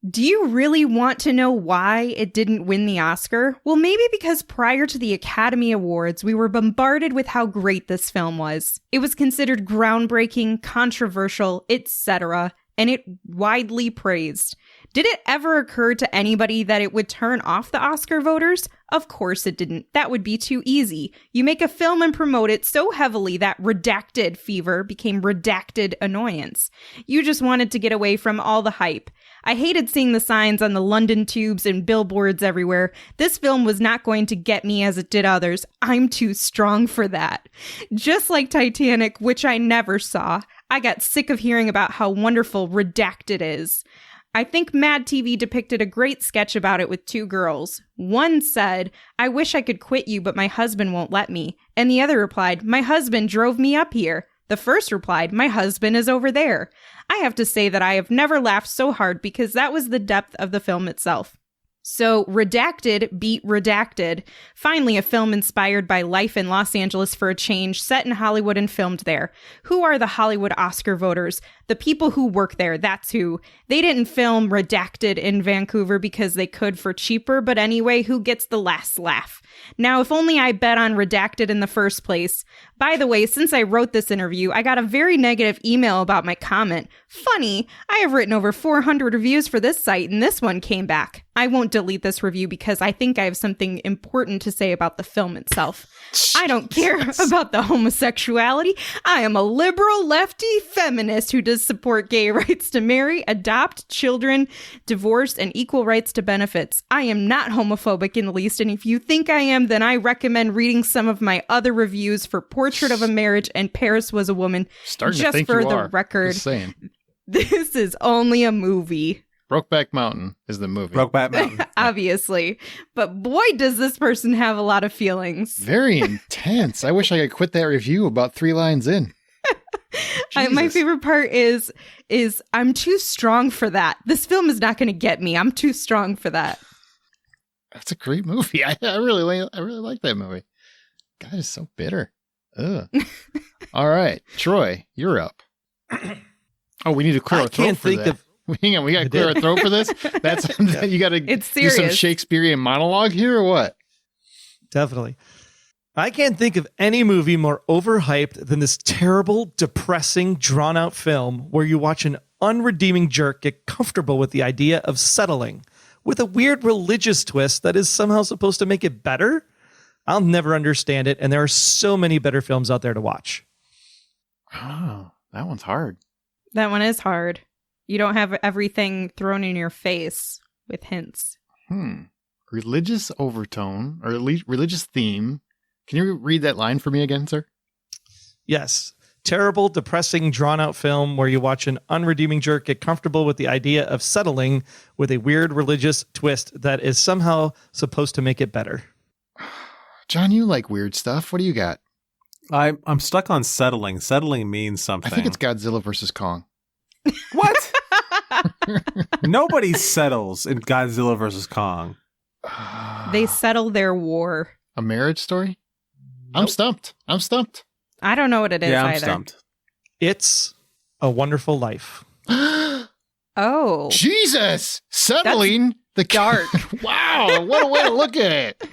Do you really want to know why it didn't win the Oscar? Well, maybe because prior to the Academy Awards, we were bombarded with how great this film was. It was considered groundbreaking, controversial, etc., and it widely praised. Did it ever occur to anybody that it would turn off the Oscar voters? Of course it didn't. That would be too easy. You make a film and promote it so heavily that redacted fever became redacted annoyance. You just wanted to get away from all the hype. I hated seeing the signs on the London tubes and billboards everywhere. This film was not going to get me as it did others. I'm too strong for that. Just like Titanic, which I never saw, I got sick of hearing about how wonderful redacted is. I think Mad TV depicted a great sketch about it with 2 girls. One said, "I wish I could quit you, but my husband won't let me." And the other replied, "My husband drove me up here." The first replied, "My husband is over there." I have to say that I have never laughed so hard because that was the depth of the film itself. So, Redacted beat Redacted. Finally, a film inspired by life in Los Angeles for a change, set in Hollywood and filmed there. Who are the Hollywood Oscar voters? The people who work there, that's who. They didn't film Redacted in Vancouver because they could for cheaper, but anyway, who gets the last laugh? Now, if only I bet on Redacted in the first place. By the way, since I wrote this interview, I got a very negative email about my comment. Funny, I have written over 400 reviews for this site, and this one came back. I won't delete this review because I think I have something important to say about the film itself. I don't care about the homosexuality. I am a liberal lefty feminist who does businesses support gay rights to marry, adopt children, divorce, and equal rights to benefits. I am not homophobic in the least, and if you think I am, then I recommend reading some of my other reviews for Portrait of a Marriage and Paris Was a Woman. Starting Just to think for you the are. record, Just saying. this is only a movie. Brokeback Mountain is the movie. Brokeback Mountain. Obviously. But boy, does this person have a lot of feelings. Very intense. I wish I could quit that review about 3 lines in. My Jesus. favorite part is I'm too strong for that. This film is not going to get me. I'm too strong for that. That's a great movie. I really like that movie. God is so bitter. Ugh. All right, Troy, you're up. Oh, we need to clear our throat for that. Hang on, we got to clear our throat for this. That's you got to It's do some serious. Shakespearean monologue here, or what? Definitely. I can't think of any movie more overhyped than this terrible, depressing, drawn-out film where you watch an unredeeming jerk get comfortable with the idea of settling with a weird religious twist that is somehow supposed to make it better. I'll never understand it, and there are so many better films out there to watch. Oh, that one's hard. That one is hard. You don't have everything thrown in your face with hints. Religious overtone or religious theme. Can you read that line for me again, sir? Yes. Terrible, depressing, drawn-out film where you watch an unredeeming jerk get comfortable with the idea of settling with a weird religious twist that is somehow supposed to make it better. John, you like weird stuff. What do you got? I'm stuck on settling. Settling means something. I think it's Godzilla versus Kong. What? Nobody settles in Godzilla versus Kong. They settle their war. A marriage story? I'm stumped. I don't know what it is Yeah, I'm either. stumped. It's A Wonderful Life. Oh. Jesus! Settling the dark. Wow, what a way to look at it.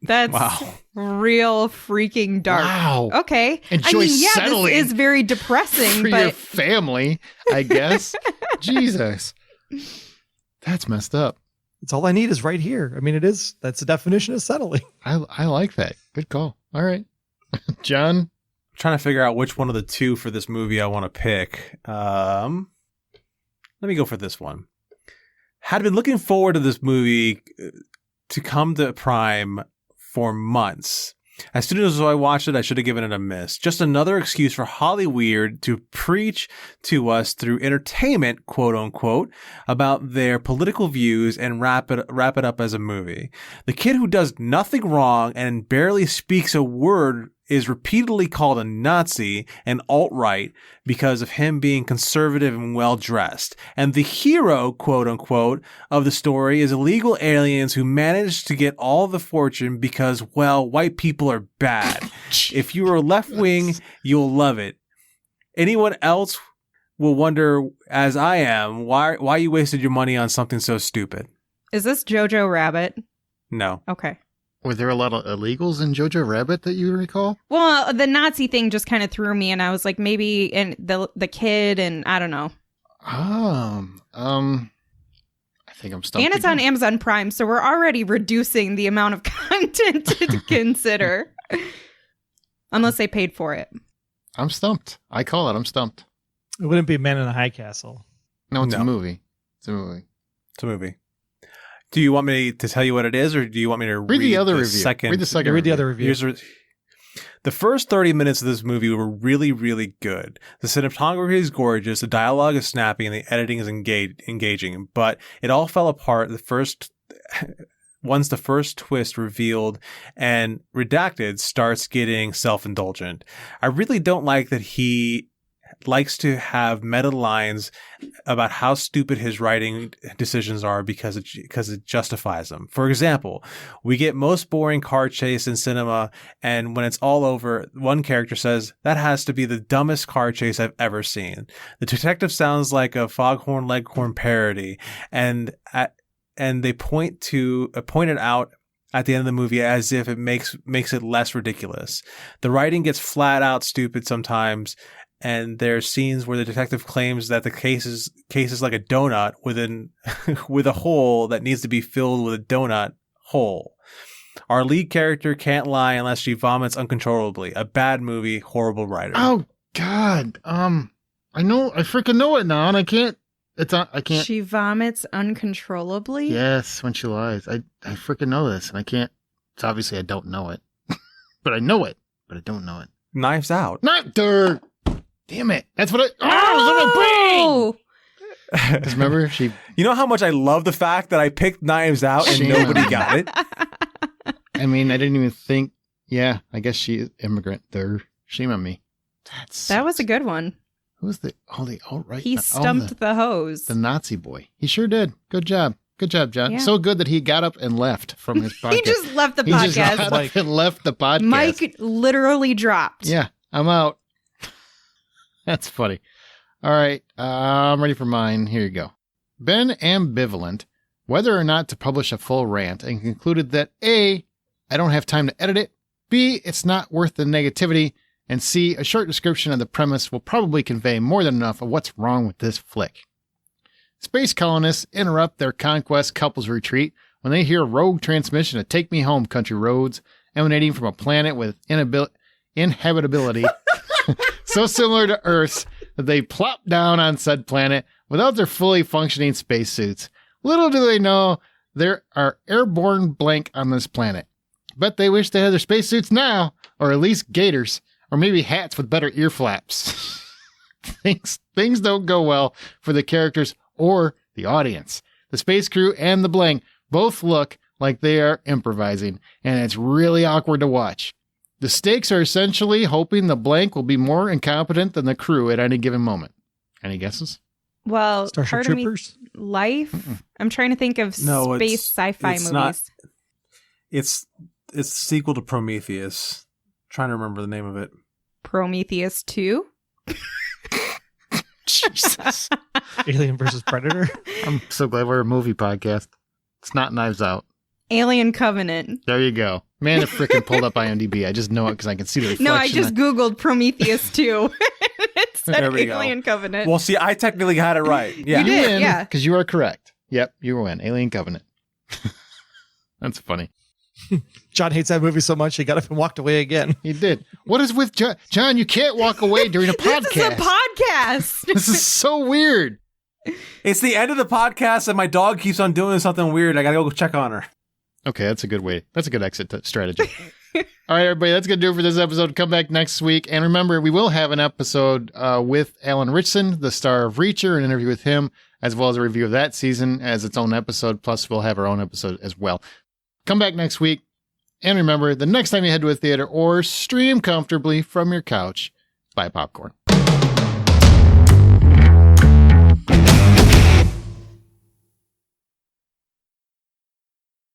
That's Wow. real freaking dark. Wow. Okay. Enjoy settling this is very depressing, For your but family, I guess. Jesus. That's messed up. It's all I need is right here. I mean, that's the definition of settling. I like that. Good call. All right. John? I'm trying to figure out which one of the two for this movie I want to pick. Let me go for this one. Had been looking forward to this movie to come to Prime for months. As soon as I watched it, I should have given it a miss. Just another excuse for Hollyweird to preach to us through entertainment, quote unquote, about their political views and wrap it up as a movie. The kid who does nothing wrong and barely speaks a word is repeatedly called a Nazi and alt-right because of him being conservative and well-dressed. And the hero, quote unquote, of the story is illegal aliens who managed to get all the fortune because, well, white people are bad. If you are left-wing, you'll love it. Anyone else will wonder, as I am, why you wasted your money on something so stupid. is this Jojo Rabbit? No. Okay. Were there a lot of illegals in Jojo Rabbit that you recall? Well, the Nazi thing just kind of threw me, and I was like, maybe and the kid, and I don't know. I think I'm stumped. And it's on again. Amazon Prime, so we're already reducing the amount of content to consider. Unless they paid for it. I'm stumped. I call it. I'm stumped. It wouldn't be Man in the High Castle. No, it's a No. movie. It's a movie. It's a movie. Do you want me to tell you what it is, or do you want me to read Read the other review. second? Read the second Read the review. other review. The first 30 minutes of this movie were really, really good. The cinematography is gorgeous, the dialogue is snappy, and the editing is engaging. But it all fell apart once the first twist revealed and redacted starts getting self-indulgent. I really don't like that he likes to have meta lines about how stupid his writing decisions are because it justifies them. For example, we get most boring car chase in cinema, and when it's all over, one character says, "That has to be the dumbest car chase I've ever seen." The detective sounds like a Foghorn Leghorn parody, and they point it out at the end of the movie as if it makes it less ridiculous. The writing gets flat out stupid sometimes. And there's scenes where the detective claims that the case is like a donut with a hole that needs to be filled with a donut hole. Our lead character can't lie unless she vomits uncontrollably. A bad movie, horrible writer. Oh God. I know. I freaking know it now, and I can't. It's on. I can't. She vomits uncontrollably. Yes, when she lies. I freaking know this, and I can't. It's obviously I don't know it, but I know it, but I don't know it. Knives Out. Not dirt. Damn it! That's what I. Oh, because remember she. You know how much I love the fact that I picked Knives Out and Shame nobody on got it. I mean, I didn't even think. Yeah, I guess she is immigrant. There, shame on me. That was a good one. Who's the alt-right? He stumped the hose. The Nazi boy. He sure did. Good job. Good job, John. Yeah. So good that he got up and left from his podcast. He just left the He just podcast. got up and left the podcast. Mike literally dropped. Yeah, I'm out. That's funny. All right, I'm ready for mine. Here you go. Been ambivalent whether or not to publish a full rant and concluded that A, I don't have time to edit it, B, it's not worth the negativity, and C, a short description of the premise will probably convey more than enough of what's wrong with this flick. Space colonists interrupt their conquest couples retreat when they hear a rogue transmission of Take Me Home Country Roads emanating from a planet with inhabitability so similar to Earth's that they plop down on said planet without their fully functioning spacesuits. Little do they know there are airborne blank on this planet. But they wish they had their spacesuits now, or at least gaiters, or maybe hats with better ear flaps. Things don't go well for the characters or the audience. The space crew and the blank both look like they are improvising, and it's really awkward to watch. The stakes are essentially hoping the blank will be more incompetent than the crew at any given moment. Any guesses? Well, Starship part Troopers. of me, life. I'm trying to think of No, space sci-fi it's movies. not. It's the sequel to Prometheus. Trying to remember the name of it. Prometheus 2. Jesus. Alien versus Predator. I'm so glad we're a movie podcast. It's not Knives Out. Alien Covenant. There you go. Man, it freaking pulled up IMDb. I just know it because I can see the reflection. No, I just Googled Prometheus 2. It said There we go. Alien Covenant. Well, see, I technically had it right. Yeah. You did. win, yeah. because you are correct. Yep, you win. Alien Covenant. That's funny. John hates that movie so much he got up and walked away again. He did. What is with John? John, you can't walk away during a podcast. This is a podcast. This is so weird. It's the end of the podcast, and my dog keeps on doing something weird. I gotta go check on her. Okay, that's a good way. That's a good exit strategy. All right, everybody, that's going to do it for this episode. Come back next week. And remember, we will have an episode with Alan Ritchson, the star of Reacher, an interview with him, as well as a review of that season as its own episode. Plus, we'll have our own episode as well. Come back next week. And remember, the next time you head to a theater or stream comfortably from your couch, buy popcorn.